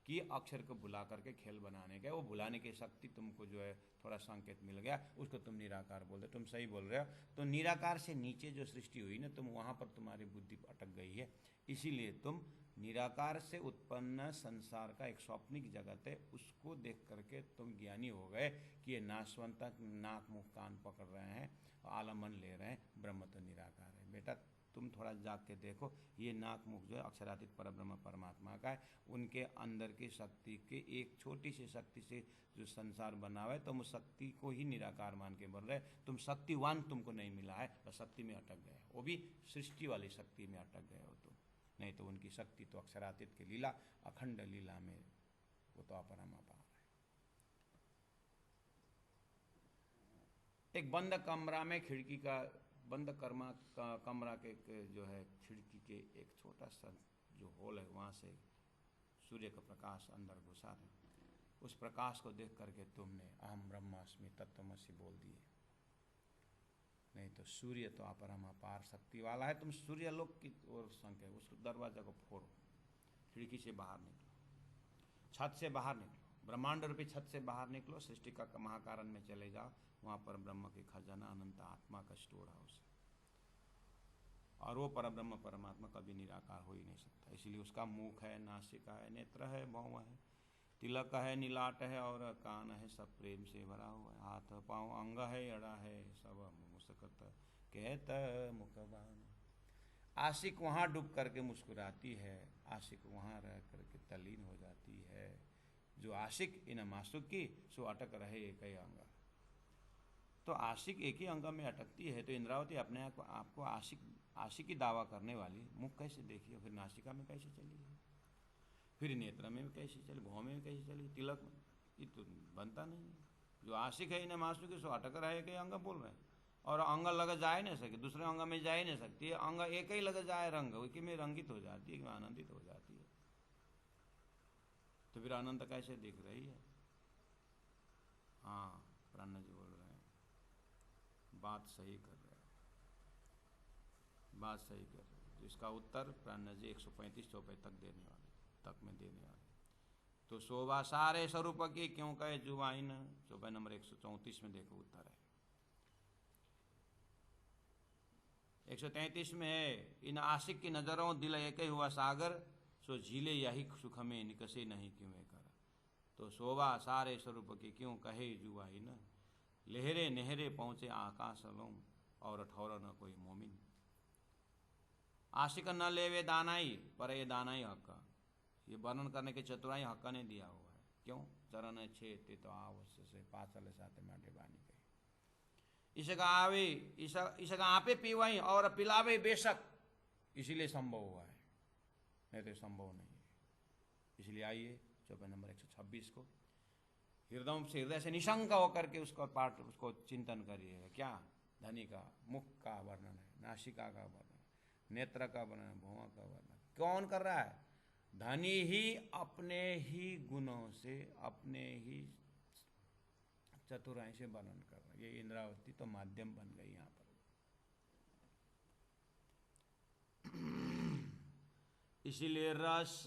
कि अक्षर को भुला करके खेल बनाने का, वो भुलाने की शक्ति तुमको जो है थोड़ा संकेत मिल गया, उसको तुम निराकार बोल रहे। तुम सही बोल रहे हो। तो निराकार से नीचे जो सृष्टि हुई ना, तुम वहाँ पर तुम्हारी बुद्धि अटक गई है, इसीलिए तुम निराकार से उत्पन्न संसार का एक स्वप्निक जगत है, उसको देख करके तुम ज्ञानी हो गए कि ये नाशवंता नाक मुख कान पकड़ रहे हैं, आलम्बन ले रहे हैं, ब्रह्म तो निराकार है। बेटा तुम थोड़ा जाग के देखो, ये नाक मुख जो है अक्षरातीत परब्रह्म परमात्मा का है, उनके अंदर की शक्ति के एक छोटी सी शक्ति से जो संसार बना हुआ है, तुम उस शक्ति को ही निराकार मान के बोल रहे। तुम शक्तिवान तुमको नहीं मिला है, बस शक्ति में अटक गए, वो भी सृष्टि वाली शक्ति में अटक गए हो तुम, नहीं तो उनकी शक्ति तो अक्षरातीत की लीला, अखंड लीला में वो तो अपरमापार है। एक बंद कमरा में खिड़की का बंद कमरा के जो है खिड़की के एक छोटा सा जो होल है, वहाँ से सूर्य का प्रकाश अंदर घुसा है। उस प्रकाश को देख करके तुमने अहम ब्रह्मास्मि तत्त्वमसि बोल दिए, नहीं तो सूर्य तो अपरमापार शक्ति वाला है। तुम सूर्य लोक की ओर संख्या, उस दरवाजा को फोड़ो, खिड़की से बाहर निकलो, छत से बाहर निकलो, ब्रह्मांड रूपी छत से बाहर निकलो, सृष्टि का महाकारण में चले जाओ, वहाँ पर ब्रह्म की खजाना अनंत आत्मा का स्टोर हाउस है। और वो परब्रह्म परमात्मा कभी निराकार हो ही नहीं सकता, इसलिए उसका मुख है, नासिका है, नेत्र है, भौं है, तिलक है, नीलाट है और कान है, सब प्रेम से भरा हुआ है, हाथ पाँव अंग है, अड़ा है, सब मुस्कत कहत मुखबान। आशिक वहाँ डूब करके मुस्कुराती है, आशिक वहाँ रह करके तल्लीन हो जाती है। जो आशिक इन मासूक की सो अटक रहे एक ही अंग। तो आशिक एक ही अंग में अटकती है, तो इंद्रावती अपने आपको आशिक की दावा करने वाली मुख कैसे देखिए, फिर नासिका में कैसे चली, फिर नेत्र में कैसे चली, भौं में कैसे चली, तिलक में, ये तो बनता नहीं है। जो आशिक है इन्हें मासूक की सो अटक रहे एक ही अंग बोल रहे हैं, और अंग लग जा ही नहीं सके, दूसरे अंग में जा ही नहीं सकती है, अंग एक ही लग जाए रंग, एक में रंगित हो जाती है, आनंदित हो जाती है, तो फिर अनंत कैसे दिख रही है। हाँ प्राण जी बोल रहे हैं, बात सही कर रहे हैं, बात सही कर रहे हैं। तो इसका उत्तर प्राण जी 135 चौपाई तक देने वाले, तक में देने वाले। तो शोभा सारे स्वरूप की क्यों कहे जुबाइन, चौपाई नंबर 134 में देखो उत्तर है। 133 में है, इन आशिक की नजरों दिल एक ही हुआ सागर, सो झीले यही सुख में निकसे नहीं क्यों कर। तो शोभा सारे स्वरूप की क्यों कहे जुबाई न, लहरे नहरे पहुँचे आकाश लोम और ठौर न कोई मोमिन। आशिक न लेवे दानाई पर ये दानाई हक्का, ये वर्णन करने के चतुराई हक्का ने दिया हुआ है। क्यों, चरण छे तो आवश्य से पाचल साथे माटे बानी गई, इसका आपे पीवाई और पिलावे बेशक, इसीलिए संभव हुआ है, नहीं तो संभव नहीं है। इसलिए आइए चौपाई नंबर 126 को हृदय से निशंक होकर के उसको पाठ उसको चिंतन करिए। क्या, धनी का मुख का वर्णन है, नासिका का वर्णन, नेत्र का वर्णन, भौं का वर्णन। कौन कर रहा है, धनी ही अपने ही गुणों से, अपने ही चतुराई से वर्णन कर रहा है। ये इंद्रावती तो माध्यम बन गई यहाँ पर। इसलिए रस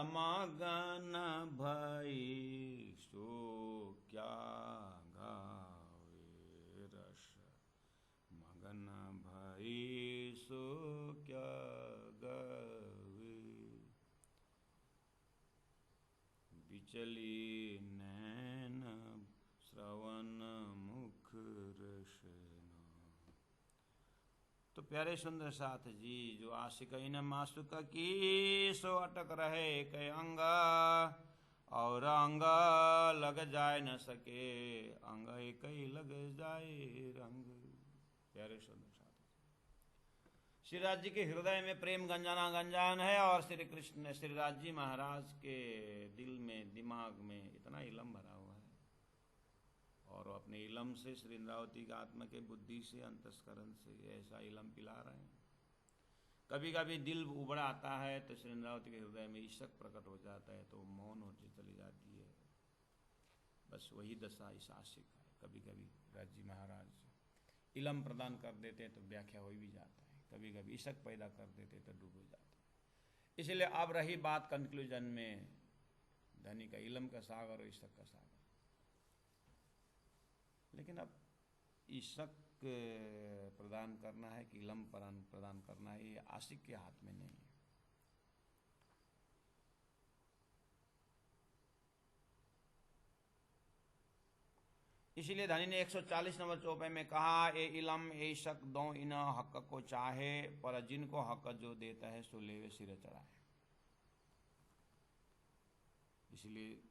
मगन भई सो क्या गावे, रस मगन भई सो क्या गावे, बिचली नैन श्रवण मुख रसना। तो प्यारे सुंदर साथ जी, जो आशिक इन मासुक की सो अटक रहे कई अंग, और अंग लग जाए न सके, अंग एक ही लग जाए रंग। प्यारे सुंदर साथ, श्री राज जी के हृदय में प्रेम गंजाना गंजान है, और श्री कृष्ण श्री राज जी महाराज के दिल में, दिमाग में इतना इलम भरा हुआ है, और अपने इलम से श्री इंद्रावती का आत्मा के बुद्धि से, अंतस्करण से ऐसा इलम पिला रहे हैं। कभी कभी दिल उबड़ा आता है तो श्री इंद्रावती के हृदय में ईशक प्रकट हो जाता है, तो मौन होती चली जाती है। बस वही दशा इस आशिक है। कभी कभी राज जी महाराज इलम प्रदान कर देते तो व्याख्या हो भी जाता है, कभी कभी इशक पैदा कर देते तो डूब हो जाता है। इसलिए अब रही बात कंक्लूजन में धनी का इलम का सागर और इशक का सागर। लेकिन अब इशक प्रदान करना है कि इलम प्रदान करना है, ये आशिक के हाथ में नहीं है। इसीलिए धनी ने 140 नंबर चौपाई में कहा, ए इलम ए इशक दो इन हक को चाहे, पर जिनको हक जो देता है सो लेवे सिर चढ़ाए। इसलिए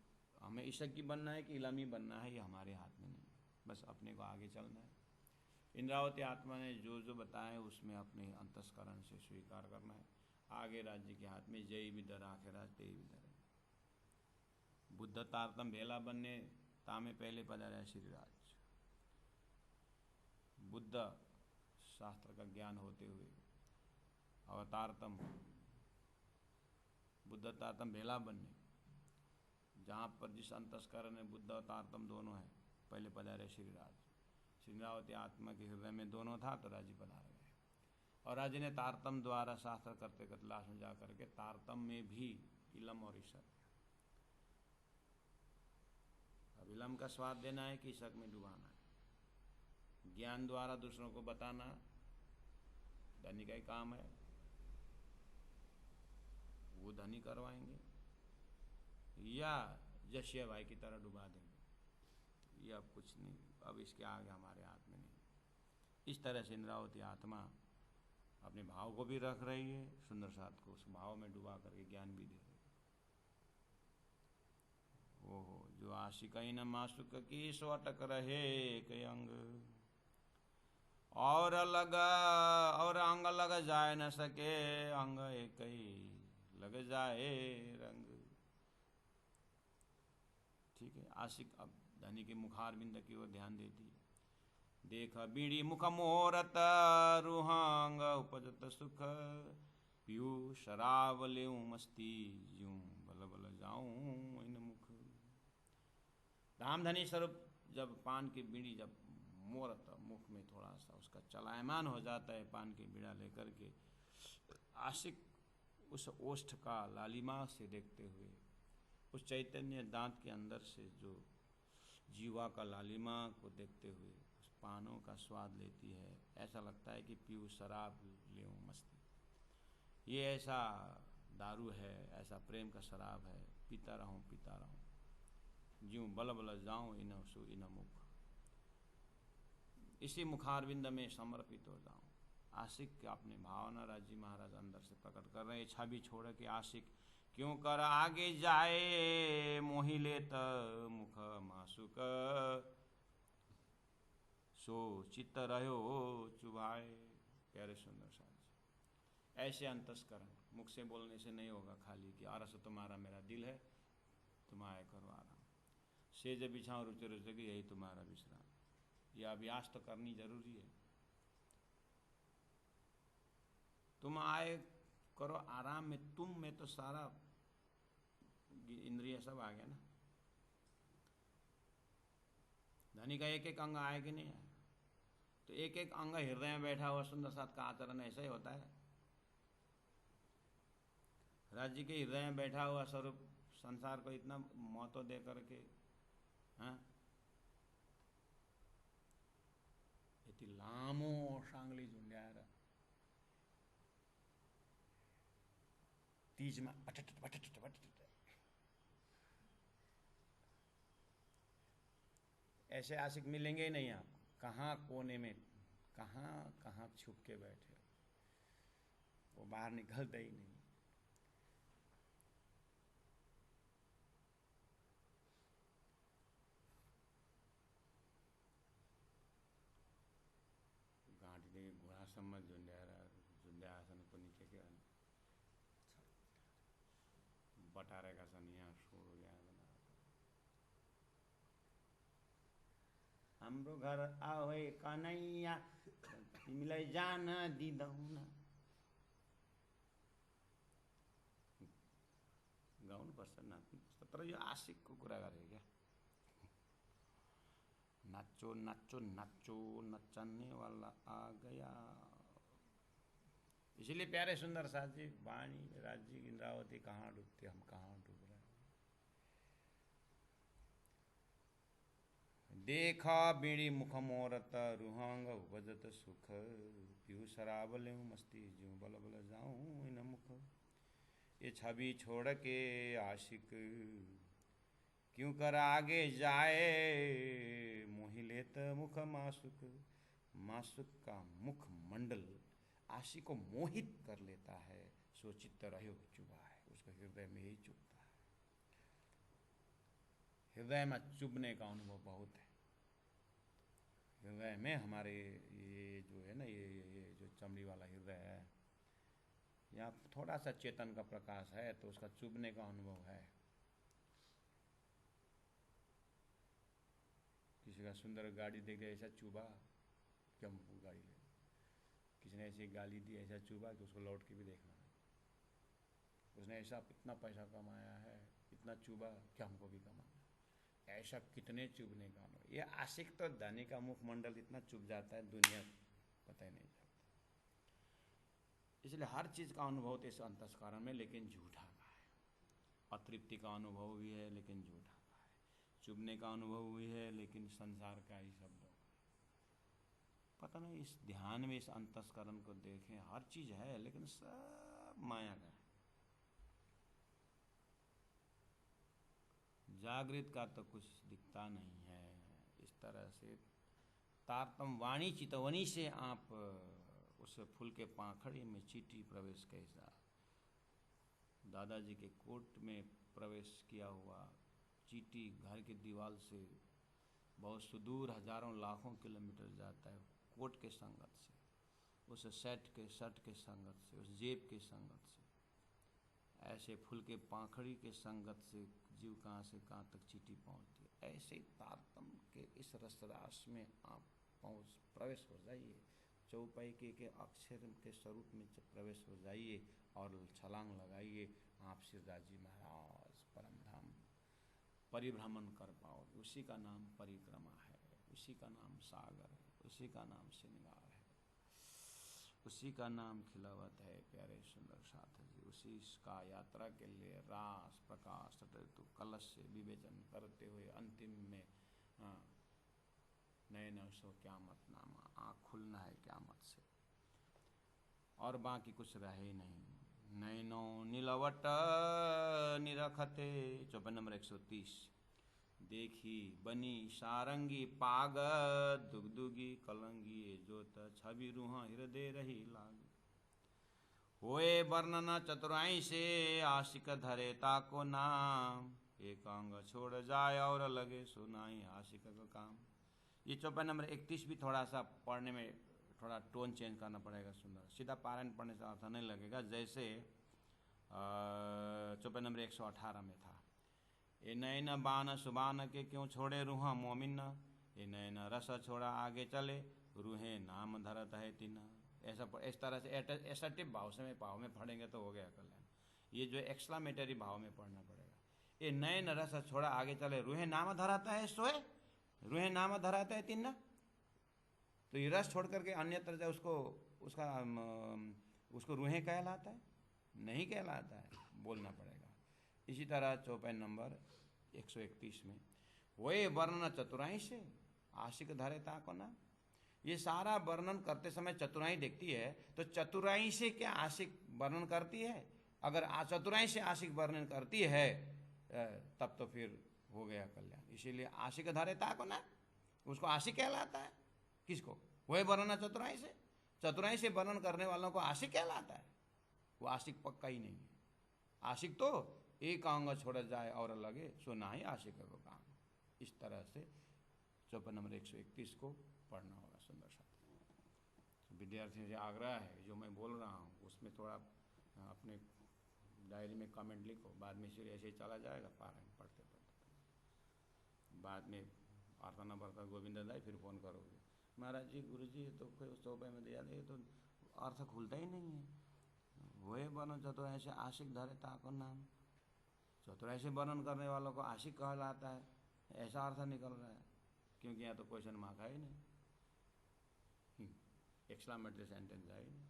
हमें इशक ही बनना है कि इलम ही बनना है, ये हमारे हाथ में नहीं, बस अपने को आगे चलना है। इंद्रावती आत्मा ने जो जो बताया उसमें अपने अंतस्करण से स्वीकार करना है। आगे राज्य के हाथ में, जय विदर आखिर ते विदर। बुद्ध तारतम भेला बनने तामे पहले पधारा श्रीराज। बुद्ध शास्त्र का ज्ञान होते हुए अवतारतम बुद्ध तारतम भेला बनने, जहाँ पर जिस अंतस्करण में बुद्ध और तारतम दोनों है, पहले पधारे श्रीराज। इंद्रावती आत्मा के हृदय में दोनों था तो राज्य पधार गए, और राज्य ने तारतम द्वारा शास्त्र करते करते लास्ट में जा करके तारतम में भी इलम और इशक। अब इलम का स्वाद देना है कि इशक में डुबाना है। ज्ञान द्वारा दूसरों को बताना धनी का ही काम है, वो धनी करवाएंगे, या जशिया भाई की तरह डुबा देंगे, ये अब कुछ नहीं, अब इसके आगे हमारे हाथ में नहीं। इस तरह से इंद्रावती आत्मा अपने भाव को भी रख रही है, सुंदर साथ को उस भाव में डुबा करके ज्ञान भी दे रही है। ओहो, जो आशिक न मासुक की सो अटक रहे कई अंग, और अंग लग जाए न सके, अंग एक ही लग जाए रंग। ठीक है, आशिक अब धनी के मुखार बिंद की ओर ध्यान देती है। देख बीड़ी मुख मोरत रूहांग उपजत सुख, पीऊ शराब लेऊ मस्ती, यूं बल बल जाऊं इन मुख। धामधनी स्वरूप जब पान की बीड़ी जब मोरत मुख में थोड़ा सा उसका चलायमान हो जाता है, पान की बीड़ा लेकर के, आशिक उस ओष्ठ का लालिमा से देखते हुए, उस चैतन्य दांत के अंदर से जो जीवा का लालिमा को देखते हुए उस पानों का स्वाद लेती है। ऐसा लगता है कि पीऊँ शराब लेऊँ मस्ती, ये ऐसा दारू है, ऐसा प्रेम का शराब है, पीता रहूँ ज्यूं बल बल जाऊँ इन सु इन मुख, इसी मुखारविंद में समर्पित हो जाऊँ। आशिक अपने भावना राजी महाराज अंदर से प्रकट कर रहे हैं। छवि छोड़ के आशिक क्यों कर आगे जाए, मोहि लेत मुख मासुक, सो चित्त रहो चुभाए। प्यारे सुंदर साथ ऐसे अंतस्करण मुख से बोलने से नहीं होगा, खाली कि आरस तुम्हारा मेरा दिल है, तुम आए करो आराम, सेज बिछाओ रुचि रुचि की यही तुम्हारा विश्राम। यह अभ्यास तो करनी जरूरी है। तुम आए करो आराम में, तुम में तो सारा इंद्रिय सब आ गया ना। धनी का एक एक अंग आए कि नहीं आए, तो एक एक अंग हृदय में बैठा हुआ सुंदर साथ का आचरण ऐसा ही होता है। राज्य के हृदय में बैठा हुआ स्वरूप संसार को इतना महत्व दे करके, हाँ, इतनी लामो सांगली झुंड्याएर तीज में बटट बटट बटट, ऐसे आशिक मिलेंगे ही नहीं आप। कहाँ कोने में, कहाँ कहाँ छुप के बैठे, वो बाहर निकलते ही नहीं। गांठी घोड़ा सम्मत झुंड्यासन को नीचे के बटारे का सनिया छोड़ गया बना। हाम्रो घर आओ कन्हैया, तिमीलाई जान दिँदैन। गाउनुपर्छ, नाच्नुपर्छ, तर यो आशिकको कुरा गरे क्या। नाचो नाचो नाचो नचने वाला आ गया। इसलिए प्यारे सुंदर साथ जी वाणी राज्य इंद्रावती कहाँ डूबती हम कहाँ डूब रहे हैं। देखा बीड़ी मुख मोरत रूहांग उपजत सुख पीऊ शराब ले मस्ती ज्यों बल बल जाऊं इन मुख। ये छवि छोड़ के आशिक क्यों कर आगे जाए मोहि लेत मुख मासुक। मासुक का मुख मंडल आशिक को मोहित कर लेता है। सोचित रहो चुभा है उसको हृदय में ही चुभता है। हृदय में चुभने का अनुभव बहुत है। हृदय में हमारे ये जो है ना ये जो चमड़ी वाला हृदय है यहाँ थोड़ा सा चेतन का प्रकाश है तो उसका चुभने का अनुभव है। किसी का सुंदर गाड़ी देख के ऐसा चुभा कि हम वो गाड़ी ले। किसी ने ऐसी गाली दी ऐसा चुभा कि उसको लौट के भी देखना नहीं। उसने ऐसा इतना पैसा कमाया है इतना चुभा कि हमको भी कमाना। ऐसा कितने चुभने का अनुभव। ये आशिक तो धनी का मुखमंडल इतना चुभ जाता है दुनिया पता ही नहीं चलता। इसलिए हर चीज़ का अनुभव तो इस अंतस्करण में लेकिन झूठा का है। अतृप्ति का अनुभव भी है लेकिन झूठा का है। चुभने का अनुभव भी है लेकिन संसार का ही शब्दों का। पता नहीं इस ध्यान में इस अंतस्करण को देखें हर चीज़ है लेकिन सब माया का है। जागृत का तो कुछ दिखता नहीं है। इस तरह से तारतम वाणी चितवनी से आप उस फूल के पाखड़ी में चींटी प्रवेश कैसा। दादाजी के कोट में प्रवेश किया हुआ चींटी घर की दीवार से बहुत सुदूर हजारों लाखों किलोमीटर जाता है कोट के संगत से, उस शर्ट के संगत से, उस जेब के संगत से। ऐसे फूल के पाखड़ी के संगत से जीव कहाँ से कहाँ तक चींटी पहुँचती है। ऐसे तारतम के इस रसरास में आप प्रवेश हो जाइए। चौपाई के अक्षर के स्वरूप में प्रवेश हो जाइए और छलांग लगाइए। आप सिरदाजी महाराज परम धाम परिभ्रमण कर पाओगे। उसी का नाम परिक्रमा है, उसी का नाम सागर है, उसी का नाम श्रृंगार है, उसी का नाम खिलावत है। प्यारे सुंदर साथ जी उसी का यात्रा के लिए रास प्रकाश तो कलश से विवेचन करते हुए अंतिम में नए नवसो क्यामत नामा आँख खुलना है क्यामत से और बाकी कुछ रहे नहीं। नैनो नीलवट निरखते चौपाई नंबर 130। देखी बनी सारंगी पाग दुगदुगी कलंगी जोत छवि रूहा हृदय रही लाग। होए वर्णन चतुराई से आशिक धरे ताको नाम। एक अंग छोड़ जाए और लगे सुनाई आशिक का काम। ये चौपाई नंबर 31 भी थोड़ा सा पढ़ने में थोड़ा टोन चेंज करना पड़ेगा। सुंदर सीधा पारायण पढ़ने से अर्थ नहीं लगेगा। जैसे चौपाई नंबर 118 में था ए नैन बान सुबान के क्यों छोड़े रूहा मोमिन। ए नैन रस छोड़ा आगे चले रूहे नाम धरत है तीना। ऐसा इस तरह से एसर्टिव भाव से भाव में पढ़ेंगे तो हो गया कल्याण। ये जो एक्सक्लामेटरी भाव में पढ़ना पड़ेगा। ए नैन रस छोड़ा आगे चले रूहे नाम धराता है सोए रूहे नाम धराता है तीना। तो ये रस छोड़ करके अन्यत्र जो उसको रूहे कहलाता है नहीं कहलाता है बोलना पड़ेगा। इसी तरह चौपाई नंबर 131 में वही वर्णन चतुराई से आशिक धरे ताको ना। ये सारा वर्णन करते समय चतुराई देखती है तो चतुराई से क्या आशिक वर्णन करती है। अगर चतुराई से आशिक वर्णन करती है तब तो फिर हो गया कल्याण। इसीलिए आशिक धरे ताको ना उसको आशिक कहलाता है। किसको? वही वर्णन चतुराई से वर्णन करने वालों को आशिक कहलाता है। वो आशिक पक्का ही नहीं है। आशिक तो एक अंग छोड़ जाए और लगे सो ना ही आशिक को काम। इस तरह से चौपाई नंबर 131 को पढ़ना होगा। सुंदर साथी विद्यार्थियों से आग्रह है जो मैं बोल रहा हूँ उसमें थोड़ा अपने डायरी में कमेंट लिखो। बाद में सिर्फ ऐसे ही चला जाएगा पारायण पढ़ते पढ़ते। बाद में आरतना बढ़ता गोविंद दाई फिर फ़ोन करोगे महाराज जी गुरु जी तो फिर चौपाई में दिया दे तो अर्थ खुलता ही नहीं है। वही वर्णन चतुराई से आशिक धरे ताको नाम। चतुराई से वर्णन करने वालों को आशिक कहलाता है ऐसा अर्थ निकल रहा है। क्योंकि यहाँ तो क्वेश्चन मार्क है ही नहीं, एक्सक्लामेटरी सेंटेंस है ही नहीं।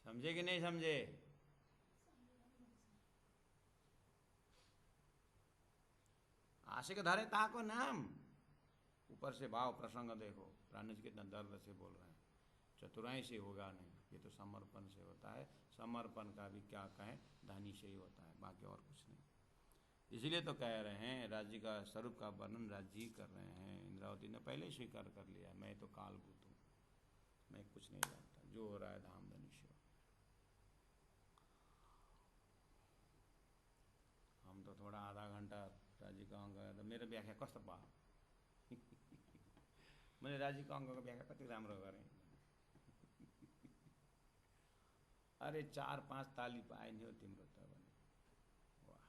समझे कि नहीं समझे? आशिक धरे ताको नाम, ऊपर से भाव प्रसंग देखो, प्राणी जी कितना दर्द से बोल रहे हैं। चतुराई से होगा नहीं, ये तो समर्पण से होता है। समर्पण का भी क्या कहें, धनी से ही होता है, बाकी और कुछ नहीं। इसलिए तो कह रहे हैं, राज्य का स्वरूप का वर्णन राज्य ही कर रहे हैं। इंद्रावती ने पहले ही स्वीकार कर लिया, मैं तो कालभूत हूँ, मैं कुछ नहीं जानता, जो हो रहा है धाम धनी से। हम तो थोड़ा आधा घंटा राज्य का अंग गया, मेरे व्याख्या कस्तो पा मैले राज्य का अंगको व्याख्या कति राम्रो गरेँ। अरे 4-5 ताली पाए नि हो तिम्रो त भने। वाह,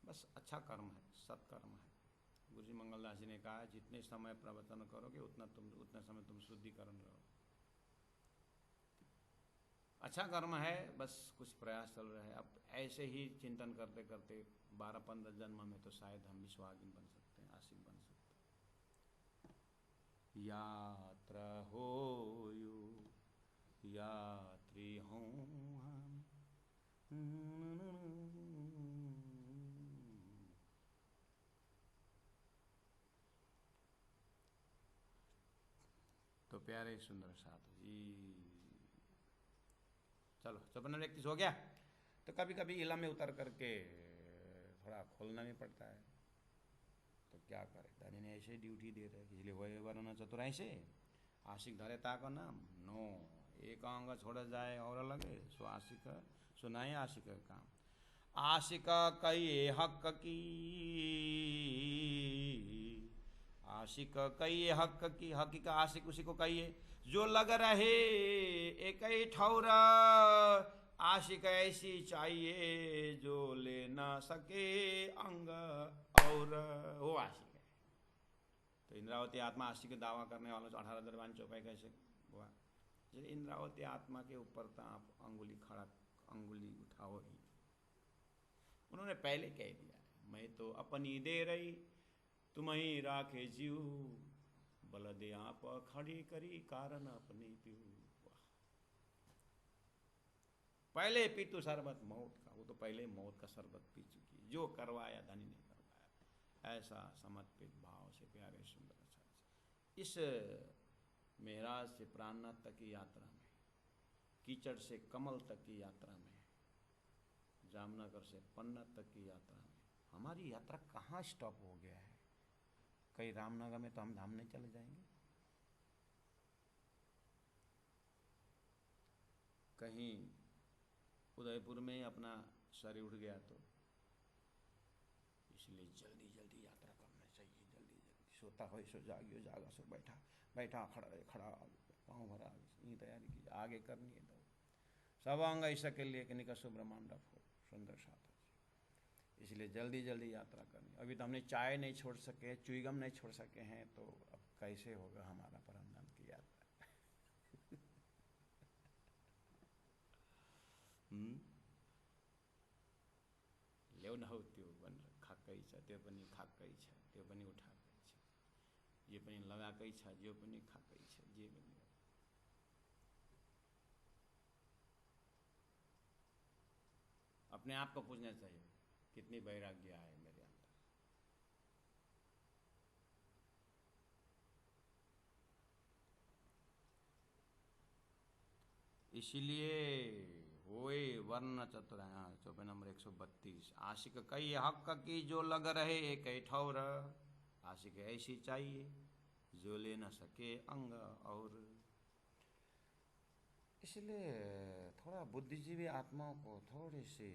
बस अच्छा कर्म है, सत्कर्म है। गुरु जी मंगलदास जी ने कहा, जितने समय प्रवचन करोगे उतना समय तुम शुद्धिकरण रहो। अच्छा कर्म है, बस कुछ प्रयास चल रहा है। अब ऐसे ही चिंतन करते करते 12-15 जन्म में तो शायद हम विश्वागिन बन सकते हैं, आशिक बन सकते हैं। यात्रा हो यू यात्री हूँ हम, तो प्यारे सुंदर साधु जी, चलो 54 व्यक्ति हो गया। तो कभी कभी इला में उतर करके थोड़ा खोलना भी पड़ता है, तो क्या करे, धनी ने ऐसे ड्यूटी दे रहे, इसलिए वही वर्ण चतुराई से आशिक धरे ताको नाम नो, एक अंग छोड़ जाए और लगे सो आशिक सुनाए आशिक का काम। आशिक कई हक की, आशिक कई हक की, हकी का आशिक उसी को कहिए जो लग रहे एक ही ठौर, आशिक ऐसी चाहिए जो ले ना सके अंग और, वो आशिक है। तो इंद्रावती आत्मा आशिक दावा करने वालों से 18 दरबान चौपाई कैसे हुआ? इंद्रावती आत्मा के ऊपर तो आप अंगुली उठाओ ही। उन्होंने पहले कह दिया है, मैं तो अपनी दे रही तुम्हें राखे जीव, बल दे आप खड़ी करी कारण अपनी पीऊ। पहले पीतु शरबत मौत का, वो तो पहले मौत का शरबत पी चुकी, जो करवाया धनी ने करवाया। ऐसा समर्पित भाव से प्यारे सुंदर इस मेराज से प्राणनाथ तक की यात्रा में, कीचड़ से कमल तक की यात्रा में, जामनगर से पन्ना तक की यात्रा में, हमारी यात्रा कहाँ स्टॉप हो गया है? कहीं रामनगर में तो हम धाम नहीं चले जाएंगे, कहीं उदयपुर में अपना शरीर उठ गया तो, इसलिए जल्दी जल्दी यात्रा करना चाहिए। जल्दी जल्दी सोता हो सो जागियो, जागा सो बैठा बैठा, खड़ा पाँव भरा, ये तैयारी की आगे करनी है। तो सब अंग ऐसा के लिए कि निकसो ब्रह्मांड हो सुंदर साथ, इसलिए जल्दी जल्दी यात्रा करनी। अभी तो हमने चाय नहीं छोड़ सके, च्युइंगम नहीं छोड़ सके हैं, तो अब कैसे होगा हमारा परमधाम की यात्रा? ल्याउ न हो त्यो भनेर खाएकै छ, त्यो पनि खाएकै छ, त्यो पनि उठाएकै छ, जे पनि लगाएकै छ, जो पनि खाएकै छ, जे पनि। अपने आप को पूछना चाहिए, कितनी वैराग्य है मेरे अंदर। इसीलिए होए वर्ण चतुर, चौपाई नंबर 132, आशिक कई हक की जो लग रहे एक ठौर, आशिक ऐसी चाहिए जो ले न सके अंग और। इसलिए थोड़ा बुद्धिजीवी आत्माओं को थोड़ी सी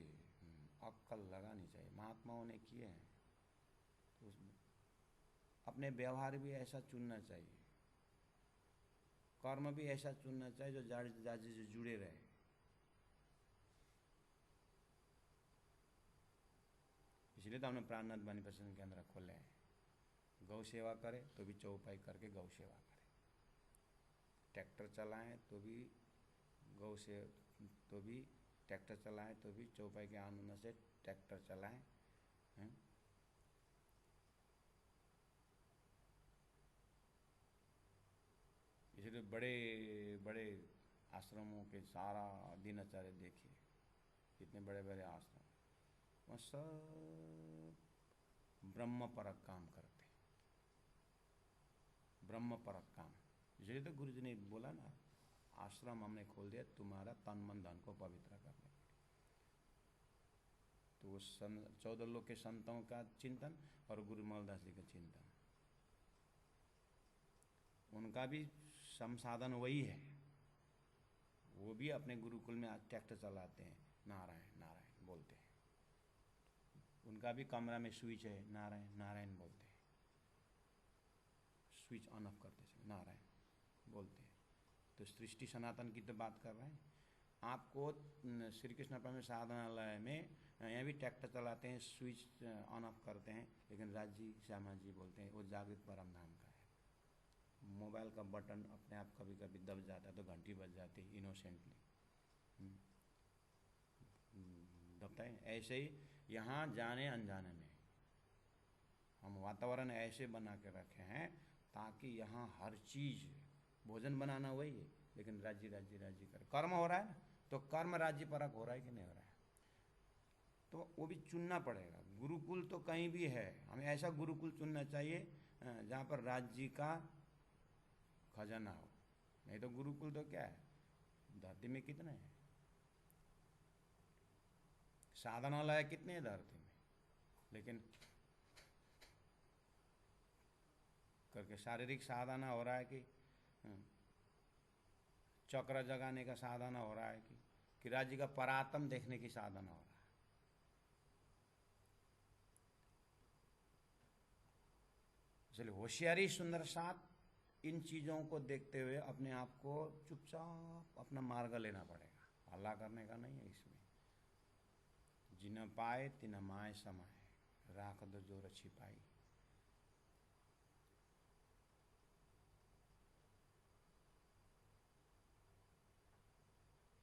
अक्कल लगानी चाहिए। महात्माओं ने किए हैं तो अपने व्यवहार भी ऐसा चुनना चाहिए, कर्म भी ऐसा चुनना चाहिए जो जाति से जुड़े रहे। इसलिए तो हमने प्राणनाथ वाणी प्रसन्न केंद्र खोले हैं। गौ सेवा करे तो भी चौपाई करके गौ सेवा करे, ट्रैक्टर चलाएं तो भी गौ से, तो भी ट्रैक्टर चलाएं तो भी चौपाई के आनंद से ट्रैक्टर चलाएं, बड़े बड़े आश्रमों के सारा दिनचर्या देखिए, कितने बड़े बड़े आश्रम, वहाँ सब ब्रह्म परक काम करते हैं, ब्रह्म परक काम। इसलिए तो गुरु जी ने बोला ना, आश्रम हमने खोल दिया तुम्हारा तन मन धन को पवित्र करने। तो वो 14 लोग के संतों का चिंतन और गुरु मलदास जी का चिंतन, उनका भी संसाधन वही है। वो भी अपने गुरुकुल में ट्रैक्टर चलाते हैं, नारायण नारायण बोलते हैं। उनका भी कमरा में स्विच है, नारायण नारायण बोलते हैं, स्विच ऑन ऑफ करते हैं, नारायण बोलते हैं। तो सृष्टि सनातन की तो बात कर रहे हैं। आपको श्री कृष्ण परम साधनालय में यहाँ भी ट्रैक्टर चलाते हैं, स्विच ऑन ऑफ करते हैं, लेकिन राज जी श्यामा जी बोलते हैं वो जागृत परम धाम का है। मोबाइल का बटन अपने आप कभी कभी दब जाता है तो घंटी बज जाती है इनोसेंटली, दबता है। ऐसे ही यहाँ जाने अनजाने में हम वातावरण ऐसे बना के रखे हैं ताकि यहाँ हर चीज़, भोजन बनाना वही है, लेकिन राज्य राज्य राज्य कर कर्म हो रहा है ना, तो कर्म राज्य परक हो रहा है कि नहीं हो रहा है, तो वो भी चुनना पड़ेगा। गुरुकुल तो कहीं भी है, हमें ऐसा गुरुकुल चुनना चाहिए जहाँ पर राज्य का खजाना हो। नहीं तो गुरुकुल तो क्या है, धरती में कितने हैं, साधनालय कितने हैं धरती में, लेकिन करके शारीरिक साधना हो रहा है कि चक्र जगाने का साधना हो रहा है कि राज्य का परात्म देखने की साधना हो रहा है। इसलिए होशियारी सुंदर साथ इन चीज़ों को देखते हुए अपने आप को चुपचाप अपना मार्ग लेना पड़ेगा, हल्ला करने का नहीं है इसमें। जिन पाए तिन माय समाय, राख दो जो रछी पाई।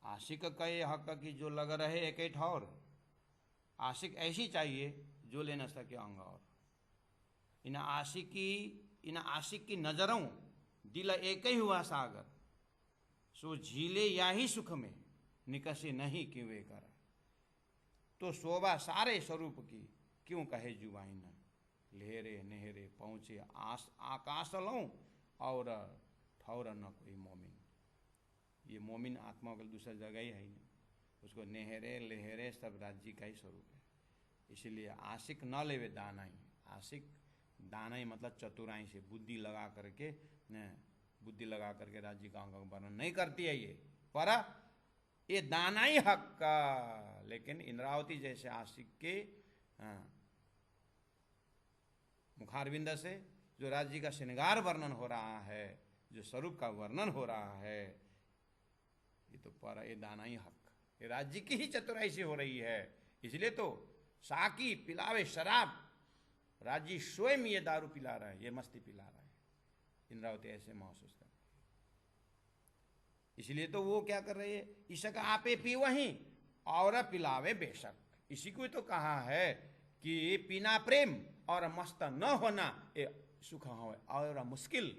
आशिक कहे हक की जो लग रहे एक ठौर, आशिक ऐसी चाहिए जो ले न सके अंग और। इन आशिक की नजरों दिल एक ही हुआ सागर, सो झीले या ही सुख में निकसे नहीं क्यों वे कर। तो शोभा सारे स्वरूप की क्यों कहे जुबाई न, लेहरे नेहरे पहुँचे आकाश लऊं और ठौर न कोई मोमिन। ये मोमिन आत्मा का दूसरा जगह ही है ही नहीं, उसको नेहरे लेहरे सब राज्य का ही स्वरूप है। इसीलिए आशिक न लेवे दाना ही, आशिक दाना ही मतलब चतुराई से बुद्धि लगा करके राज्य का अंग वर्णन नहीं करती है ये, पर ये दाना ही हक का। लेकिन इंद्रावती जैसे आशिक के मुखारविंद से जो राज्य का श्रृंगार वर्णन हो रहा है, जो स्वरूप का वर्णन हो रहा है, ये तो पर ये दाना ही हक, ये राज्य की ही चतुराई से हो रही है। इसलिए तो साकी पिलावे शराब, राज्य स्वयं ये दारू पिला रहा है, ये मस्ती पिला रहा है। इंद्रावती ऐसे महसूस कर, इसलिए तो वो क्या कर रही है, इशक आपे पी वहीं और पिलावे बेशक। इसी को तो कहा है कि पीना प्रेम और मस्त न होना ये सुख हो और मुश्किल।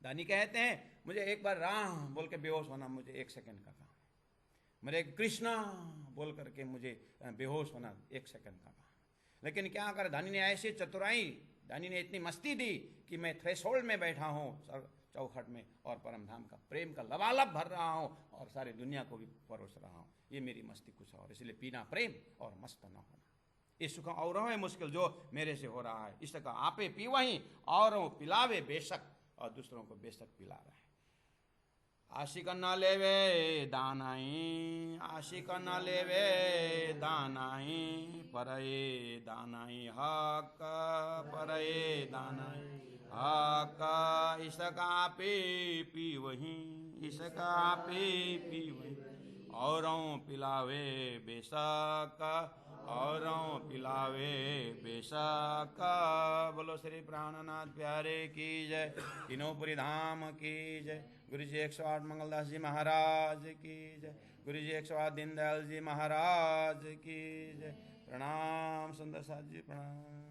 दानी कहते हैं मुझे एक बार राम बोल के बेहोश होना मुझे 1 सेकंड का काम, मेरे कृष्णा बोल करके मुझे बेहोश होना 1 सेकंड का काम। लेकिन क्या कर दानी ने ऐसे चतुराई, दानी ने इतनी मस्ती दी कि मैं थ्रेशोल्ड में बैठा हूँ चौखट में और परमधाम का प्रेम का लबालब भर रहा हूँ और सारी दुनिया को भी परोस रहा हूँ। ये मेरी मस्ती कुछ और, इसलिए पीना प्रेम और मस्त न होना ये सुख और है मुश्किल जो मेरे से हो रहा है। इसका आपे पी वहीं और पिलावे बेशक, और दूसरों को बेशक पिला रहा है। आशिक न लेवे दानाई, आशिक न लेवे दानाई, परये दानाई हक, परये दानाई हक। इसका पे पी वहीं, इसका पे पी वहीं औरों पिलावे बेशक, औरों पिलावे बेशक। बोलो श्री प्राणनाथ प्यारे की जय, तीनोंपुरी धाम की जय। गुरु जी 108 मंगलदास जी महाराज की जय। गुरु जी 108 दीनदयाल जी महाराज की जय। प्रणाम सुंदर साथ जी, प्रणाम।